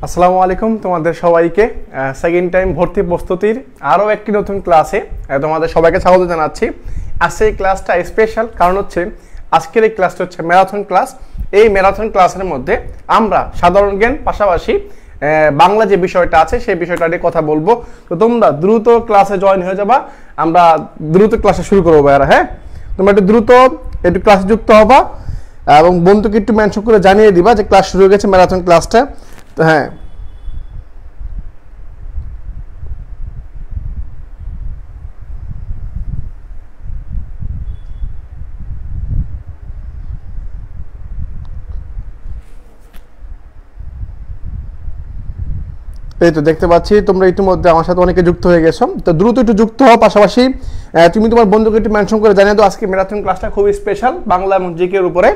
আসসালামু আলাইকুম তোমাদের সবাইকে সেকেন্ড টাইম ভর্তি প্রস্তুতির আরও একটি নতুন ক্লাসে তোমাদের সবাইকে স্বাগত জানাচ্ছি। আজকে এই ক্লাসটা স্পেশাল কারণ হচ্ছে আজকের এই ক্লাসটা হচ্ছে ম্যারাথন ক্লাস। এই ম্যারাথন ক্লাসের মধ্যে আমরা সাধারণ জ্ঞান পাশাপাশি বাংলা যে বিষয়টা আছে সেই বিষয়টা নিয়ে কথা বলবো। তো তোমরা দ্রুত ক্লাসে জয়েন হয়ে যাবা, আমরা দ্রুত ক্লাসে শুরু করবো ভাইয়ারা। হ্যাঁ, তোমরা একটু ক্লাসে যুক্ত হবা এবং বন্ধুকে একটু মেনশন করে জানিয়ে দিবা যে ক্লাস শুরু হয়ে গেছে ম্যারাথন ক্লাসটা। তো হ্যাঁ, এই তো দেখতে পাচ্ছি তোমরা ইতিমধ্যে আমার সাথে অনেকে যুক্ত হয়ে গেছো। তো দ্রুত একটু যুক্ত হও, পাশাপাশি তুমি তোমার বন্ধুকে একটু মেনশন করে জানিয়ে দাও আজকে ম্যারাথন ক্লাসটা খুবই স্পেশাল, বাংলা এবং জিকের উপরে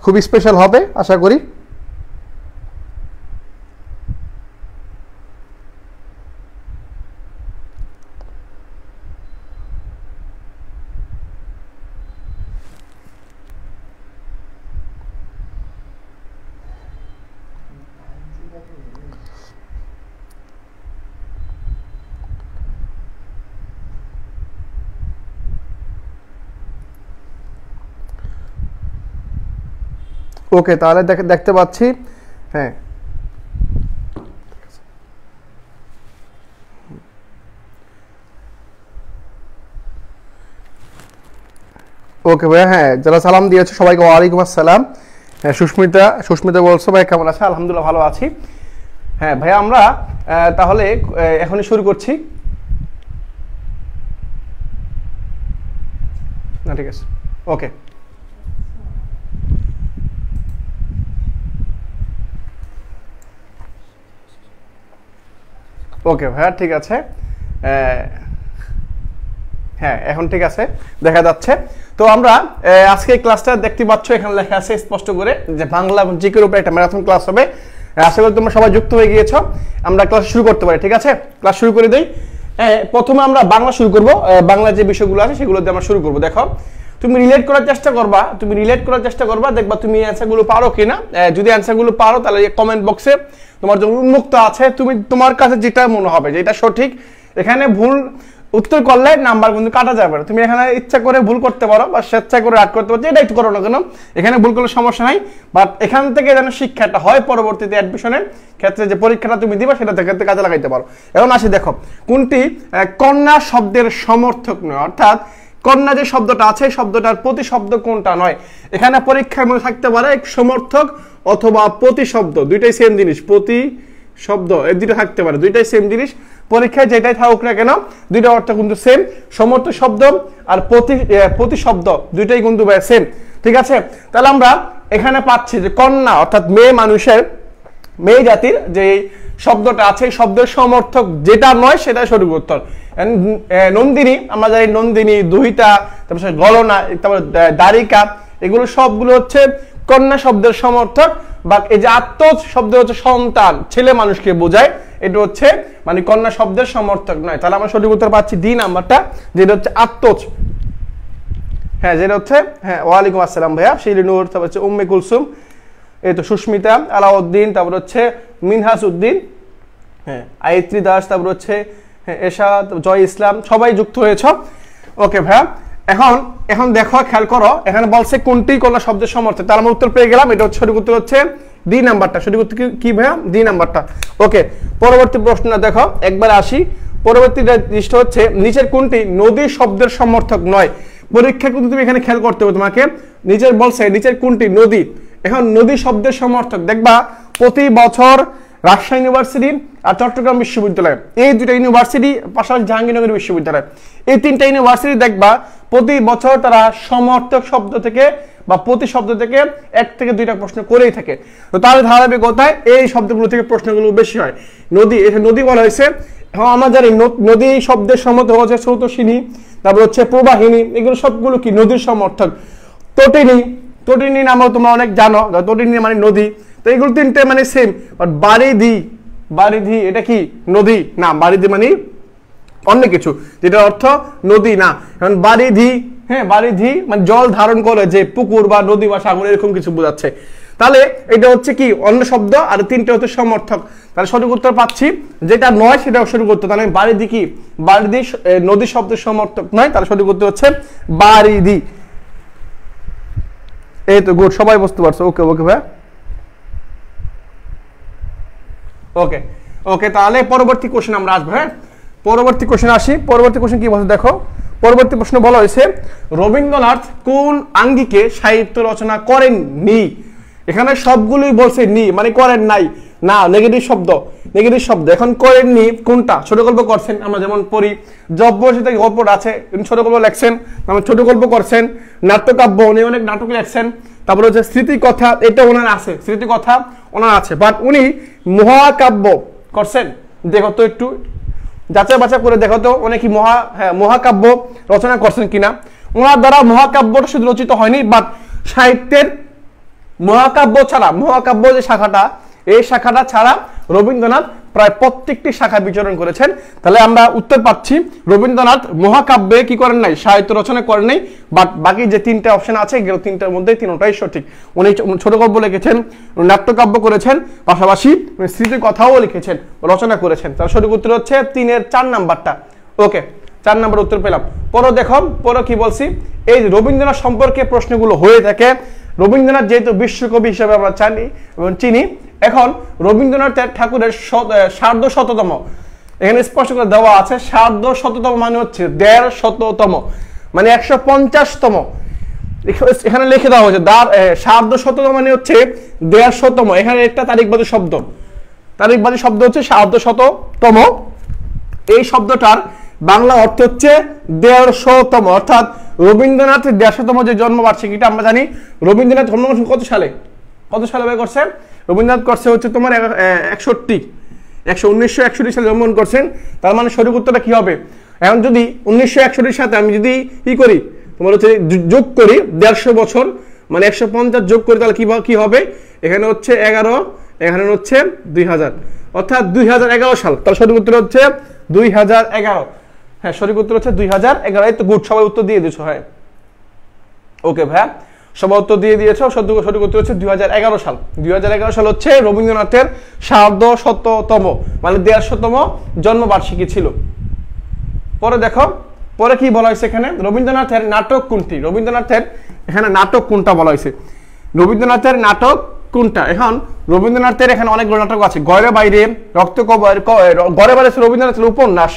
খুবই স্পেশাল হবে আশা করি। ওকে, তাহলে দেখতে পাচ্ছি। হ্যাঁ, ওকে ভাইয়া। হ্যাঁ, যারা সালাম দিয়েছো সবাইকে ওয়ালাইকুম আসসালাম। হ্যাঁ, সুস্মিতা বলছো ভাই কেমন আছে? আলহামদুলিল্লাহ ভালো আছি। হ্যাঁ ভাইয়া, আমরা তাহলে এখনই শুরু করছি। না ঠিক আছে, ওকে। ওকে ভাইয়া, ঠিক আছে। হ্যাঁ, এখন ঠিক আছে, দেখা যাচ্ছে। তো আমরা আজকে এই ক্লাসটা দেখতে পাচ্ছ, এখানে লেখা আছে স্পষ্ট করে যে বাংলা এবং জিকের উপরে একটা ম্যারাথন ক্লাস হবে। আশা করি তোমরা সবাই যুক্ত হয়ে গিয়েছো, আমরা ক্লাস শুরু করতে পারি। ঠিক আছে, ক্লাস শুরু করে দিই। প্রথমে আমরা বাংলা শুরু করব। বাংলা যে বিষয়গুলো আছে সেগুলো দিয়ে আমরা শুরু করবো। দেখো, তুমি রিলেট করার চেষ্টা করবা, দেখবা তুমি অ্যান্সারগুলো পারো কিনা। যদি অ্যান্সারগুলো পারো তাহলে কমেন্ট বক্সে তোমার জন্য উন্মুক্ত আছে, তুমি তোমার কাছে যেটা মনে হবে যেটা সঠিক। এখানে ভুল উত্তর করলে নাম্বার কিন্তু কাটা যাবে না। তুমি এখানে ইচ্ছা করে ভুল করতে পারো বা স্বেচ্ছা করে রাগ করতে পারো, এটা একটু করো না কেন, এখানে ভুল করলে সমস্যা নাই। বাট এখান থেকে যেন শিক্ষাটা হয়, পরবর্তীতে অ্যাডমিশনের ক্ষেত্রে যে পরীক্ষাটা তুমি দিবা সেটা থেকে কাজে লাগাইতে পারো। এখন আসি, দেখো কোনটি কন্যা শব্দের সমর্থক নয়, অর্থাৎ কন্যা যে শব্দটা আছে শব্দটার প্রতিশব্দ কোনটা নয়। এখানে পরীক্ষার মধ্যে থাকতে পারে সমর্থক অথবা প্রতিশব্দ, দুইটাই সেম জিনিস। প্রতিশব্দ এই দুটো থাকতে পারে, দুইটাই সেম জিনিস। পরীক্ষায় যেটাই থাকুক না কেন দুইটা অর্থ কিন্তু সেম। সমর্থক শব্দ আর প্রতিশব্দ দুইটাই কিন্তু সেম। ঠিক আছে, তাহলে আমরা এখানে পাচ্ছি যে কন্যা অর্থাৎ মেয়ে জাতির যে শব্দটা আছে শব্দের সমর্থক যেটা নয় সেটাই সঠিক উত্তর। নন্দিনী, আমরা জানি নন্দিনী, দুহিতা, তারপর গলনা, তারপর দ্বারিকা, এগুলো সবগুলো হচ্ছে কন্যা শব্দের সমর্থক। বা এই যে আত্মজ শব্দ হচ্ছে সন্তান, ছেলে মানুষকে বোঝায়, এটা হচ্ছে মানে কন্যা শব্দের সমর্থক নয়। তাহলে আমরা সঠিক উত্তর পাচ্ছি ডি নাম্বারটা, যেটা হচ্ছে আত্মজ। হ্যাঁ, যেটা হচ্ছে, হ্যাঁ ওয়ালাইকুম আসসালাম ভাইয়া। শিরিনুর, তারপর হচ্ছে উম্মে কুলসুম, এই তো সুস্মিতা, আলাউদ্দিন, তারপর হচ্ছে মিনহাস উদ্দিন, হ্যাঁ আয়ত্রী দাস, তারপর হচ্ছে এশা, জয় ইসলাম, সবাই যুক্ত হয়েছ। ওকে ভাইয়া, এখন দেখো, খেয়াল করো, এখানে বলছে কোনটি কন্যা শব্দের সমর্থক। তার আমরা উত্তর পেয়ে গেলাম, এটা হচ্ছে সঠিক উত্তর হচ্ছে ডি নাম্বারটা। সঠিক উত্তর কি ভাইয়া? ডি নাম্বারটা। ওকে, পরবর্তী প্রশ্নটা দেখো, একবার আসি। পরবর্তী দৃষ্টি হচ্ছে নিচের কোনটি নদী শব্দের সমর্থক নয়। পরীক্ষা কিন্তু তুমি এখানে খেয়াল করতে হবে, তোমাকে নিচের কোনটি নদী। এখন নদী শব্দের সমর্থক দেখবা প্রতি বছর রাজশাহী ইউনিভার্সিটি আর চট্টগ্রাম বিশ্ববিদ্যালয়, এই দুটো ইউনিভার্সিটি, পাশাপাশি জাহাঙ্গীরনগর বিশ্ববিদ্যালয়, এই তিনটা ইউনিভার্সিটি দেখবা প্রতি বছর তারা সমর্থক শব্দ থেকে বা প্রতি শব্দ থেকে 1 থেকে 2টা প্রশ্ন করেই থাকে। তো তাহলে ধারাবাহিকতায় এই শব্দগুলো থেকে প্রশ্নগুলো বেশি হয়। নদী, এটা নদী বলা হয়েছে। হ্যাঁ, আমরা জানি নদী শব্দের সমর্থক হচ্ছে স্রোতস্বিনী, তারপর হচ্ছে প্রবাহিনী, এগুলো সবগুলো কি নদীর সমর্থক। তটিনী নামও তোমরা অনেক জানো, তটিনী মানে নদী। তো এগুলো তিনটে মানে সেম। বাট বারিধি এটা কি নদী না, বারিধি মানে অন্য কিছু, যেটা অর্থ নদী না। এখন বারিধি হ্যাঁ বারিধি মানে জল ধারণ করে, যে পুকুর বা নদী বা সাগর এরকম কিছু বোঝাচ্ছে। তাহলে এটা হচ্ছে কি অন্য শব্দ, আর তিনটে হচ্ছে সমর্থক। তাহলে সঠিক উত্তর পাচ্ছি, যেটা নয় সেটা সঠিক উত্তর। তাহলে বারিধি কি, বারিধি নদী শব্দের সমর্থক নয়, তাহলে সঠিক উত্তর হচ্ছে বারিধি। এই তো গুড, সবাই বুঝতে পারছো। ওকে ওকে ভাই, ওকে ওকে। তাহলে পরবর্তী কোশ্চেন আমরা আসবো। হ্যাঁ পরবর্তী কোশ্চেন আসি। পরবর্তী কোশ্চেন কি বলছে দেখো, পরবর্তী প্রশ্ন বলা হয়েছে রবীন্দ্রনাথ কোন আঙ্গিকে সাহিত্য রচনা করেননি। এখানে সবগুলোই বলছে নি, মানে করেন নাই, না নেগেটিভ শব্দ, নেগেটিভ শব্দ। এখন করেননি কোনটা, ছোট গল্প করছেন, আমরা যেমন পড়ি জব্বরদস্তিতে গল্পটা আছে, ছোট গল্প লেখছেন, ছোট গল্প করছেন। নাট্যকাব্য, উনি অনেক নাটক লেখছেন। তারপরে হচ্ছে স্মৃতিকথা, এটা ওনার আছে, স্মৃতিকথা ওনার আছে, বাট উনি মহাকাব্য করছেন। দেখো তো একটু যাচাই বাছাই করে দেখো তো উনি কি মহাকাব্য রচনা করছেন কিনা। ওনার দ্বারা মহাকাব্যটা শুধু রচিত হয়নি, বাট সাহিত্যের মহাকাব্য ছাড়া, মহাকাব্য যে শাখাটা, এই শাখাটা ছাড়া রবীন্দ্রনাথ প্রায় প্রত্যেকটি শাখা বিচরণ করেছেন। তাহলে আমরা উত্তর পাচ্ছি রবীন্দ্রনাথ মহাকাব্যে কি করেন নাই, সাহিত্য রচনা করেন নাই, বাট বাকি যে তিনটা অপশন আছে এগুলো তিনটার মধ্যে তিনটাই সঠিক। উনি ছোট গল্প লিখেছেন, নাট্যকাব্য করেছেন, পাশাপাশি স্মৃতি কথাও লিখেছেন, রচনা করেছেন। তার সঠিক উত্তর হচ্ছে 3-এর 4 নাম্বারটা। ওকে 4 নাম্বার উত্তর পেলাম। পরে দেখো, পরে কি বলছি, এই রবীন্দ্রনাথ সম্পর্কে প্রশ্নগুলো হয়ে থাকে। রবীন্দ্রনাথ যেহেতু বিশ্বকবি হিসেবে আমরা জানি এবং চিনি, এখন রবীন্দ্রনাথ ঠাকুরের সার্ধশততম, এখানে স্পষ্ট করে দেওয়া আছে, সার্ধশততম মানে হচ্ছে 150তম, মানে 150তম। এখানে লিখে দেওয়া হয়েছে সার্ধশততম মানে হচ্ছে 150তম। এখানে একটা তারিখবাদী শব্দ, তারিখবাদী শব্দ হচ্ছে সার্ধশততম। এই শব্দটার বাংলা অর্থ হচ্ছে 150তম, অর্থাৎ রবীন্দ্রনাথের 150তম যে জন্মবার্ষিকীটা আমরা জানি। রবীন্দ্রনাথ জন্মগ্রহণ কত সালে, কত সালে বের করছেন? রবীন্দ্রনাথ করছে হচ্ছে তোমার 1961 সালে জন্মগ্রহণ করছেন। তার মানে সঠিক উত্তরটা কি হবে? এখন যদি 1961 সাথে আমি যদি কি করি, তোমার হচ্ছে যোগ করি 150 বছর, মানে 150 যোগ করি, তাহলে কি হবে? এখানে হচ্ছে 11, এখানে হচ্ছে 2000, অর্থাৎ 2011 সাল। তাহলে সঠিক উত্তর হচ্ছে 2011। হ্যাঁ সঠিক উত্তর হচ্ছে 2011। এই তো গুড, সবাই উত্তর দিয়ে দিয়েছো। হ্যাঁ ওকে ভাইয়া, সবাই উত্তর দিয়ে দিয়েছো। সঠিক উত্তর হচ্ছে 2011 সাল। 2011 সাল হচ্ছে রবীন্দ্রনাথের সার্ধশততম, মানে 150তম জন্মবার্ষিকী ছিল। পরে দেখো, পরে কি বলা হয়েছে এখানে, রবীন্দ্রনাথের নাটক কোনটি? রবীন্দ্রনাথের এখানে নাটক কোনটা বলা হয়েছে, রবীন্দ্রনাথের নাটক কোনটা? এখন রবীন্দ্রনাথের এখানে অনেকগুলো নাটক আছে, ঘরে বাইরে, রক্তকরবী, ঘরে বাইরে রবীন্দ্রনাথের উপন্যাস,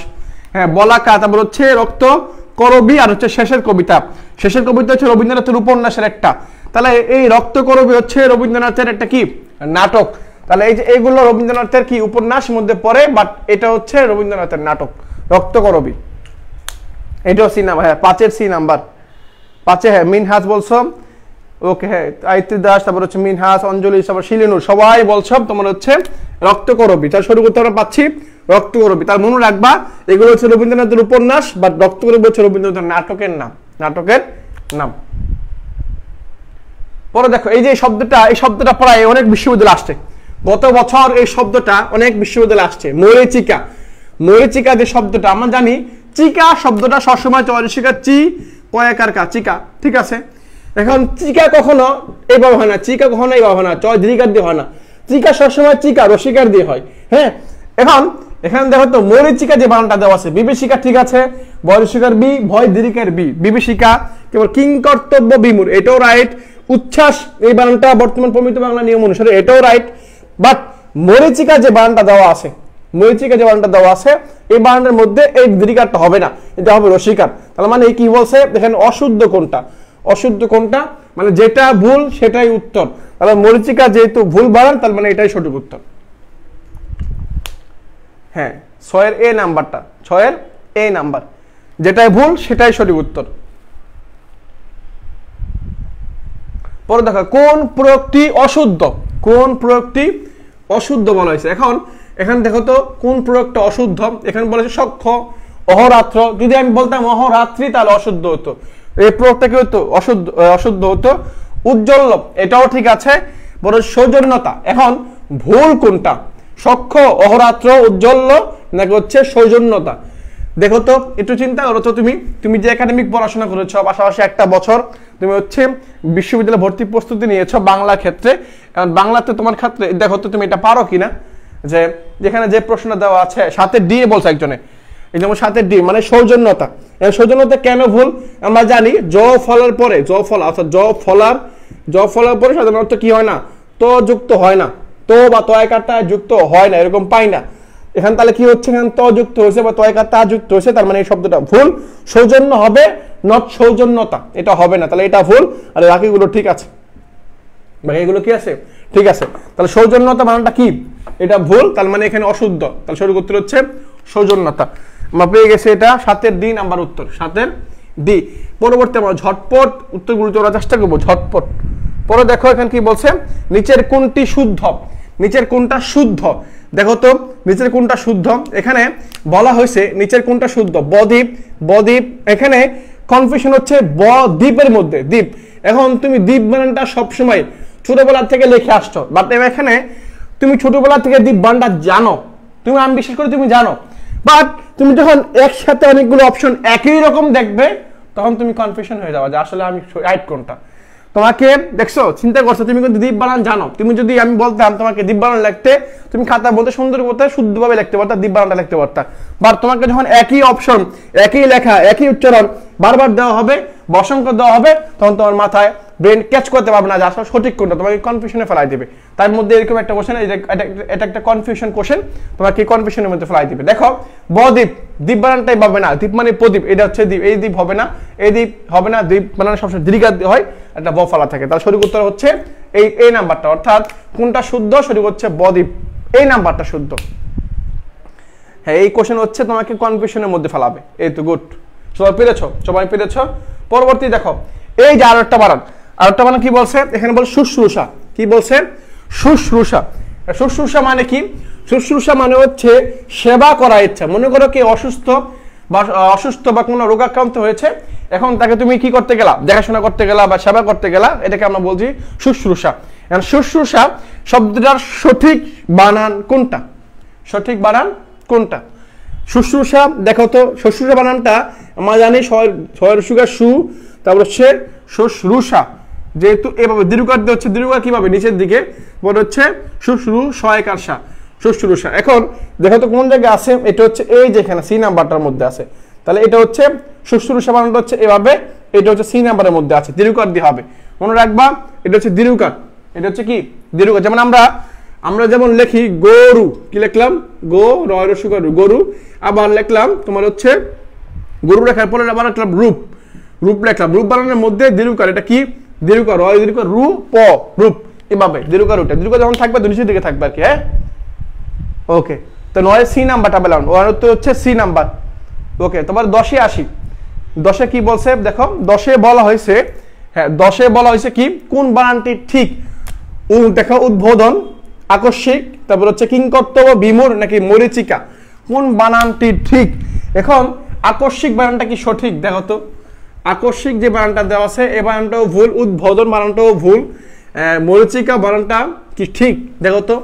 হ্যাঁ বলাকা, তারপর হচ্ছে রক্তকরবী, আর হচ্ছে শেষের কবিতা। শেষের কবিতা হচ্ছে রবীন্দ্রনাথের উপন্যাসের একটা। তাহলে এই রক্তকরবী হচ্ছে রবীন্দ্রনাথের একটা কি নাটক। তাহলে এই যে এইগুলো রবীন্দ্রনাথের কি উপন্যাস মধ্যে পড়ে, বাট এটা হচ্ছে রবীন্দ্রনাথের নাটক রক্তকরবী। এটাও সি নাম্বার, হ্যাঁ 5-এর সি নাম্বার, 5-এ হ্যাঁ মিনহাজ বলছো। ওকে হ্যাঁ আয়ত্রী দাস, তারপর হচ্ছে মিনহাজ, অঞ্জলি, তারপর শিলিনুর, সবাই বলছো তোমার হচ্ছে রক্তকরবী। তার সঠিক উত্তর আমরা পাচ্ছি রক্তকরবী। তার মনে রাখবা এগুলো হচ্ছে রবীন্দ্রনাথের উপন্যাস, বাট রক্তকরবী হচ্ছে রবীন্দ্রনাথের নাটকের নাম, নাটকের নাম। পরে দেখো এই যে শব্দটা, এই শব্দটা প্রায় অনেক বিশ্ববিদ্যালয়ে আসছে। গত বছর এই শব্দটা অনেক বিশ্ববিদ্যালয়ে আসছে, মরীচিকা। মরীচিকা যে শব্দটা আমরা জানি, চিকা শব্দটা সবসময় চয়নিকা চি কয়াকার কা, চিকা, ঠিক আছে। এখন চিকা কখনো এইভাবে হয় না, চিকা কখনো এইভাবে হয় না, চয় দীর্ঘার দিয়ে হয় না, চিকা সবসময় চিকা রসিকার দিয়ে হয়। হ্যাঁ এখন এখানে দেখো তো মরীচিকা যে বানানটা দেওয়া আছে, বিভীষিকা ঠিক আছে, বয়সিকার বি, ভয় দীর্ঘের বি, বিভীষিকা, কেবল কিংকর্তব্য বিমূর, এটাও রাইট। উচ্ছ্বাস এই বানানটা বর্তমান প্রমিত বাংলা নিয়ম অনুসারে এটাও রাইট, বাট মরীচিকা যে বানানটা দেওয়া আছে, মরীচিকা যে বানানটা দেওয়া আছে, এই বানানের মধ্যে এই দীর্ঘারটা হবে না, এটা হবে রসিকার। তাহলে মানে কি বলছে এখানে, অশুদ্ধ কোনটা, অশুদ্ধ কোনটা, মানে যেটা ভুল সেটাই উত্তর। তাহলে মরীচিকা যেহেতু ভুল বানান, তার মানে এটাই সঠিক উত্তর। হ্যাঁ 6-এর এ নাম্বারটা, 6-এর এ নাম্বার, যেটাই ভুল সেটাই সঠিক উত্তর। পরে দেখো কোন প্রয়োগটি অশুদ্ধ, কোন প্রয়োগটি অশুদ্ধ বলা হয়েছে। এখন এখানে দেখো তো কোন প্রয়োগটা অশুদ্ধ। এখানে বলেছে সক্ষ, অহরাত্র। যদি আমি বলতাম অহরাত্রি তাহলে অশুদ্ধ হতো, এই প্রয়োগটা কি হতো, অশুদ্ধ হতো। উজ্জ্বল এটাও ঠিক আছে, বড় সৌজন্যতা। এখন ভুল কোনটা, সক্ষ, অহরাত্র, উজ্জ্বল নাকি হচ্ছে সৌজন্যতা? দেখো তো একটু চিন্তা করো তো, তুমি যে একাডেমিক পড়াশোনা করেছো, পাশাপাশি একটা বছর তুমি হচ্ছে বিশ্ববিদ্যালয়ে ভর্তি প্রস্তুতি নিয়েছো বাংলা ক্ষেত্রে, কারণ বাংলাতে তোমার ক্ষেত্রে দেখো তো তুমি এটা পারো কিনা, যে যেখানে যে প্রশ্ন দেওয়া আছে 7 ডি বলছে একজনে, যেমন 7 ডি মানে সৌজন্যতা। সৌজন্যতা কেন ভুল? আমরা জানি জ ফলার পরে, জ ফলা অর্থাৎ জ ফলার পরে সাধারণত কি হয় না, তো যুক্ত হয় না, তো বা তয়কারটা যুক্ত হয় না, এরকম পাই না। এখানে তাহলে কি হচ্ছে, এখানে ত যুক্ত হয়েছে বা তয়কারটা যুক্ত হয়েছে, তার মানে এই শব্দটা ভুল। সৌজন্য হবে নট সৌজন্যতা, এটা হবে না, তাহলে এটা ভুল। আর বাকিগুলো ঠিক আছে, বাকিগুলো কি আছে, ঠিক আছে। তাহলে সৌজন্যতা বানানটা কি, এটা ভুল, তার মানে এখানে অশুদ্ধ। তাহলে সঠিক উত্তর হচ্ছে সৌজন্যতা। আমরা পেয়ে গেছি এটা 7 ডি নাম্বার উত্তর, 7 ডি। পরবর্তী আমরা ঝটপট উত্তরগুলো করার চেষ্টা করবো, ঝটপট। পরে দেখো এখানে কি বলছে, নিচের কোনটি শুদ্ধ, নিচের কোনটা শুদ্ধ। দেখো তো নিচের কোনটা শুদ্ধ, এখানে বলা হয়েছে নিচের কোনটা শুদ্ধ, বদ্বীপ, বদ্বীপ। এখানে কনফিউশন হচ্ছে বদ্বীপের মধ্যে দ্বীপ। এখন তুমি দ্বীপ বানানটা সবসময় ছোটবেলা থেকে লিখে আসছো, বাট এখানে তুমি ছোটবেলা থেকে দ্বীপ বানানটা জানো, তুমি, আমি বিশেষ করে তুমি জানো, বাট তুমি যখন একসাথে অনেকগুলো অপশন একই রকম দেখবে তখন তুমি কনফিউশন হয়ে যাবে যে আসলে আমি রাইট কোনটা। তোমাকে দেখছো, চিন্তা করছো, তুমি কিন্তু দ্বীপ বানান জানো, তুমি যদি আমি বলতাম তোমাকে দ্বীপ বানান লিখতে, তুমি খাতা বলতে সুন্দর বলতে শুদ্ধভাবে লিখতে পারতা, দ্বীপ বানানটা লিখতে পারতা। বাট তোমাকে যখন একই অপশন, একই লেখা, একই উচ্চারণ বারবার দেওয়া হবে, বসংখ্য দেওয়া হবে, তখন তোমার মাথায় ব্রেন ক্যাচ করতে পারবে না যে আসলে সঠিক কোনটা, তোমাকে কনফিউশনে ফেলাই দিবে। তার মধ্যে এরকম একটা কোশ্চেন, এটা একটা কনফিউশন কোশ্চেন, তোমাকে কনফিউশনের মধ্যে ফেলাই দিবে। দেখো বদ্বীপ, দ্বীপ বানানটাই পাবে না, দ্বীপ মানে প্রদীপ, এটা হচ্ছে দ্বীপ, এই দ্বীপ হবে না, এই দ্বীপ হবে না, দ্বীপ বানানো সবসময় দীর্ঘ হয়, একটা ব ফলা থাকে। তার সঠিক উত্তর হচ্ছে এই নাম্বারটা, অর্থাৎ কোনটা শুদ্ধ, সঠিক হচ্ছে বদ্বীপ, এই নাম্বারটা শুদ্ধ। হ্যাঁ, এই কোশ্চেন হচ্ছে তোমাকে কনফিউশনের মধ্যে ফেলাবে। এই তো গুড, সবাই পেরেছো, সবাই পেরেছো। পরবর্তী দেখো, এই যে আরেকটা বানান, আরেকটা বানান কি বলছে, এখানে বল শুশ্রূষা। কি বলছে, শুশ্রূষা। শুশ্রূষা মানে কি, শুশ্রূষা মানে হচ্ছে সেবা করা ইচ্ছা। মনে করো কি অসুস্থ বা কোনো রোগাক্রান্ত হয়েছে, এখন তাকে তুমি কি করতে গেলা, দেখাশোনা করতে গেলা বা সেবা করতে গেলা, এটাকে আমরা বলছি শুশ্রূষা। এখন শুশ্রূষা শব্দটার সঠিক বানান কোনটা, সঠিক বানান কোনটা? শুশ্রূষা, দেখো তো শুশ্রূষা বানানটা আমরা জানি ছয়ের সুগার সু, তারপর হচ্ছে শুশ্রূষা, যেহেতু এভাবে দীর্ঘকার দিয়ে হচ্ছে, দীর্ঘকার কিভাবে নিচের দিকে বলে হচ্ছে শুশ্রু সহায়কার সা, শুশ্রূষা। এখন দেখো তো কোন জায়গায় আছে, এটা হচ্ছে এই যেখানে সি নাম্বারটার মধ্যে আছে, তাহলে এটা হচ্ছে শুশ্রূষা বানানটা হচ্ছে এভাবে, এটা হচ্ছে সি নাম্বারের মধ্যে আছে, দীর্ঘকার দিয়ে হবে, মনে রাখবা। এটা হচ্ছে দীর্ঘকার, এটা হচ্ছে কি দীর্ঘকার। যেমন আমরা যেমন লিখি গরু, কি লিখলাম, গো রয় রসুকার গরু, আবার লিখলাম তোমার হচ্ছে গরু লেখার পরে আবার লিখলাম রূপ, রূপ লিখলাম, রূপ বানানোর মধ্যে দীর্ঘকার, এটা কি দীর্ঘকার, রয় দীর্ঘ রূ প রূপ, এভাবে দীর্ঘকার ওটা দীর্ঘ যখন থাকবে নিচের দিকে থাকবে আর কি। হ্যাঁ, ওকে। তো 9 সি নাম্বারটা পেলাম, ওর তো হচ্ছে সি নাম্বার। ওকে, তোমার 10-এ আসি। 10-এ কি বলছে দেখো, 10-এ বলা হয়েছে, হ্যাঁ 10-এ বলা হয়েছে কি, কোন বানানটি ঠিক, দেখো উদ্বোধন, আকস্মিক, তারপর হচ্ছে কিংকর্তব্য, বিমূঢ় নাকি মরীচিকা, কোন বানানটি ঠিক? এখন আকস্মিক বানানটা কি সঠিক, দেখো তো আকস্মিক যে বানানটা দেওয়া আছে এই বানানটাও ভুল, উদ্বোধন বানানটাও ভুল, মরীচিকা বানানটা কি ঠিক? দেখো তো,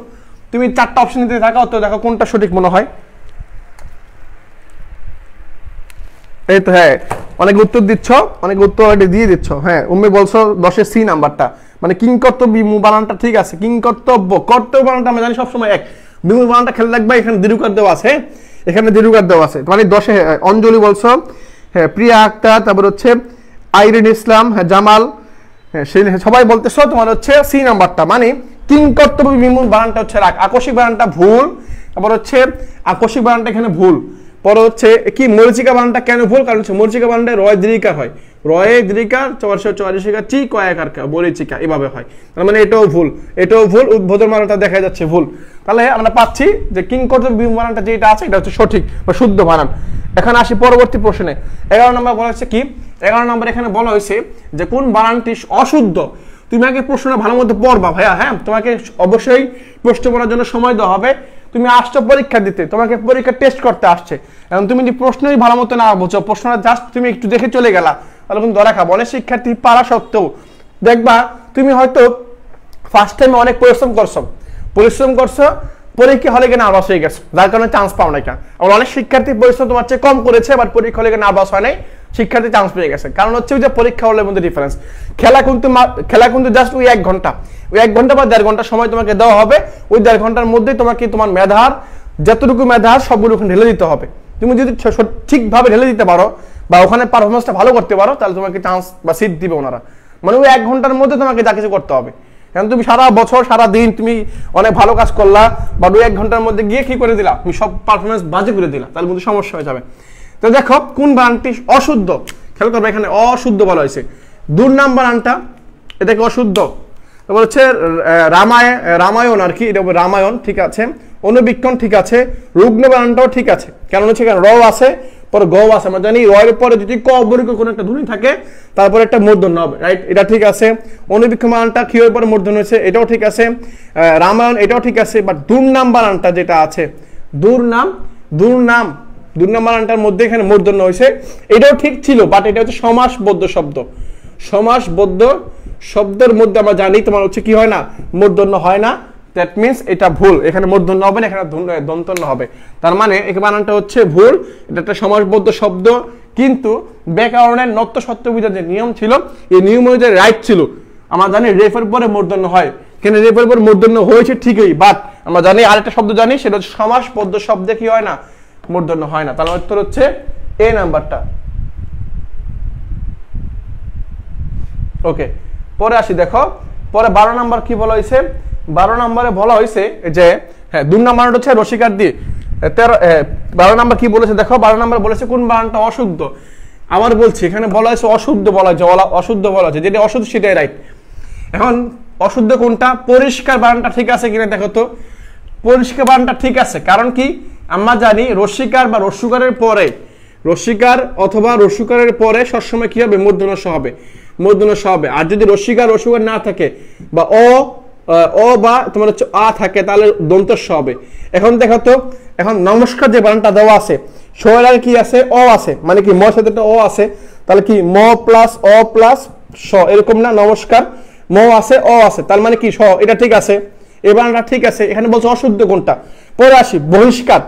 তুমি 4টা অপশন দিতে থাকো, তো দেখো কোনটা সঠিক মনে হয়। এই তো, হ্যাঁ অনেক উত্তর দিচ্ছ, অনেক উত্তর অলরেডি দিয়ে দিচ্ছ। হ্যাঁ, উম্মে বলছো 10-এর সি নাম্বারটা, মানে কিংকর্তব্য বানানটা ঠিক আছে, কিংকর্তব্য, কর্তব্য বানানটা আমরা জানি সবসময় এক, বিমূঢ় বানানটা খেয়াল রাখবা, এখানে দীর্ঘকার দেওয়া আছে, এখানে দীর্ঘকার দেওয়া আছে, মানে 10-এ অঞ্জলি বলছো, হ্যাঁ প্রিয়া আক্তার, তারপর হচ্ছে আইরিন ইসলাম, হ্যাঁ জামাল, হ্যাঁ সেই সবাই বলতেছো তোমার হচ্ছে সি নাম্বারটা, মানে কিংকর্তব্য বিমূঢ় বানানটা হচ্ছে রাখ, আকস্মিক বানানটা ভুল, তারপর হচ্ছে আকস্মিক বানানটা এখানে ভুল। পরে হচ্ছে কি মরীচিকা বানানটা কেন ভুল, কারণ হচ্ছে মরীচিকা বানানটা রয় দীর্ঘিকার হয়, রয়ে দীর্ঘিকার 444 চি কয়াকার মরীচিকা এভাবে হয়, তার মানে এটাও ভুল, এটাও ভুল, উদ্বোধন বানানটা দেখা যাচ্ছে ভুল। তাহলে আমরা পাচ্ছি যে কিংকর্তব্য বিমূঢ় বানানটা যেটা আছে এটা হচ্ছে সঠিক বা শুদ্ধ বানান। এখন আসি পরবর্তী প্রশ্নে, 11 নম্বর বলা হচ্ছে কি, 11 নম্বর এখানে বলা হয়েছে যে কোন বানানটি অশুদ্ধ। তুমি আগে প্রশ্নটা ভালো মতো পড়বা ভাইয়া, হ্যাঁ তোমাকে অবশ্যই প্রশ্ন পড়ার জন্য সময় দেওয়া হবে, তুমি আসছো পরীক্ষা দিতে, তোমাকে পরীক্ষা টেস্ট করতে আসছে, এখন তুমি যদি প্রশ্নই ভালো মতো না বুঝো, প্রশ্নটা জাস্ট তুমি একটু দেখে চলে গেলা, তাহলে কিন্তু ধরা খাবো। অনেক শিক্ষার্থী পারা সত্ত্বেও দেখবা তুমি হয়তো ফার্স্ট টাইমে অনেক পরিশ্রম করছো, পরীক্ষা হলে গিয়ে নার্ভাস হয়ে গেছে, যার কারণে চান্স পাও না। কেন? অনেক শিক্ষার্থী পরিশ্রম তোমার চেয়ে কম করেছে, বাট পরীক্ষা হলে গিয়ে নার্ভাস হয় নাই, শিক্ষার্থী চান্স পেয়ে গেছে। কারণ হচ্ছে ওই যে পরীক্ষা হলের মধ্যে ডিফারেন্স। খেলা কিন্তু জাস্ট ওই 1 ঘন্টা, ওই 1 ঘন্টা বা 1.5 ঘন্টা সময় তোমাকে দেওয়া হবে। ওই 1.5 ঘন্টার মধ্যে তোমাকে তোমার মেধার যতটুকু মেধা সবগুলো ওখানে ঢেলে দিতে হবে। তুমি যদি ঠিকভাবে ঢেলে দিতে পারো বা ওখানে পারফরমেন্সটা ভালো করতে পারো, তাহলে তোমাকে চান্স বা সিট দিবে ওনারা। মানে ওই 1 ঘন্টার মধ্যে তোমাকে যা কিছু করতে হবে। কারণ তুমি সারা বছর সারা দিন তুমি অনেক ভালো কাজ করলা, বা 2-1 ঘন্টার মধ্যে গিয়ে কি করে দিলা, তুমি সব পারফরমেন্স বাজে করে দিলা, তাহলে কিন্তু সমস্যা হয়ে যাবে। তো দেখো কোন বানানটি অশুদ্ধ, খেয়াল করবে এখানে অশুদ্ধ বলা হয়েছে। দুর্নাম বানানটা এটাকে অশুদ্ধ। তারপর হচ্ছে রামায়ণ আর কি, এটা রামায়ণ ঠিক আছে, অনুবীক্ষণ ঠিক আছে, রুগ্ন বানানটাও ঠিক আছে। কারণ হচ্ছে র আছে, পরে গ আছে, আমরা জানি র এর পরে যদি ক বর্গ কোনো একটা ধ্বনি থাকে তারপরে একটা মূর্ধন্য হবে, রাইট? এটা ঠিক আছে। অনুবীক্ষণ বানানটা কি এর পরে মূর্ধন্য হয়েছে, এটাও ঠিক আছে। রামায়ণ এটাও ঠিক আছে। বাট দুর্নাম বানানটা যেটা আছে, দুর্নাম বানানটার মধ্যে এখানে মূর্ধন্য হয়েছে, এটাও ঠিক ছিল, বাট এটা হচ্ছে সমাসবদ্ধ শব্দ। সমাসবদ্ধ শব্দের মধ্যে আমরা জানি তোমার হচ্ছে কি হয় না, মূর্ধন্য হয় না। দ্যাট মিনস এটা ভুল, এখানে মূর্ধন্য হবে না, এখানে দন্তন্য হবে। তার মানে এই বানানটা হচ্ছে ভুল, এটা একটা সমাসবদ্ধ শব্দ। কিন্তু ব্যাকরণের নত্য সত্য বিধান যে নিয়ম ছিল, এই নিয়ম অনুযায়ী রাইট ছিল। আমরা জানি রেফের পরে মূর্ধন্য হয়, কিন্তু রেফের পরে মূর্ধন্য হয়েছে ঠিকই, বাট আমরা জানি আরেকটা শব্দ জানি, সেটা হচ্ছে সমাসবদ্ধ শব্দে কি হয় না, মূর্ধন্য হয় না। তাহলে উত্তর হচ্ছে এ নাম্বারটা। ওকে, পরে আসি। দেখো পরে 12 নাম্বার কি বলা হয়েছে। 12 নম্বরে বলা হয়েছে যে হ্যাঁ, দুর্নাম বানানটা হচ্ছে রসিকার দিয়ে। 12 নাম্বার কি বলেছে দেখো, 12 নাম্বার বলেছে কোন বানানটা অশুদ্ধ। আমার বলছি এখানে বলা হয়েছে অশুদ্ধ, বলা হয়েছে অশুদ্ধ বলা হয়েছে, যেটা অশুদ্ধ সেটাই রাইট। এখন অশুদ্ধ কোনটা, পরিষ্কার বানানটা ঠিক আছে কিনা দেখো তো। পরিষ্কার বানানটা ঠিক আছে, কারণ কি আমরা জানি রসিকার বা রস্যকারের পরে, রসিকার অথবা রস্যকারের পরে সবসময় কি হবে, মূর্ধন্য স হবে, মূর্ধন্য স হবে। আর যদি রসিকার না থাকে বা অ বা তোমার হচ্ছে আ থাকে, তাহলে দন্ত স হবে। এখন দেখো তো, এখন নমস্কার যে বানানটা দেওয়া আছে, সয়ের আগে কি আছে, অ আছে, মানে কি ম সাথে অ আছে, তাহলে কি ম প্লাস অ প্লাস স, এরকম না? নমস্কার ম আছে অ আছে, তার মানে কি স, এটা ঠিক আছে, এই বানানটা ঠিক আছে। এখানে বলছে অশুদ্ধ কোনটা। পরে আসি বহিষ্কার।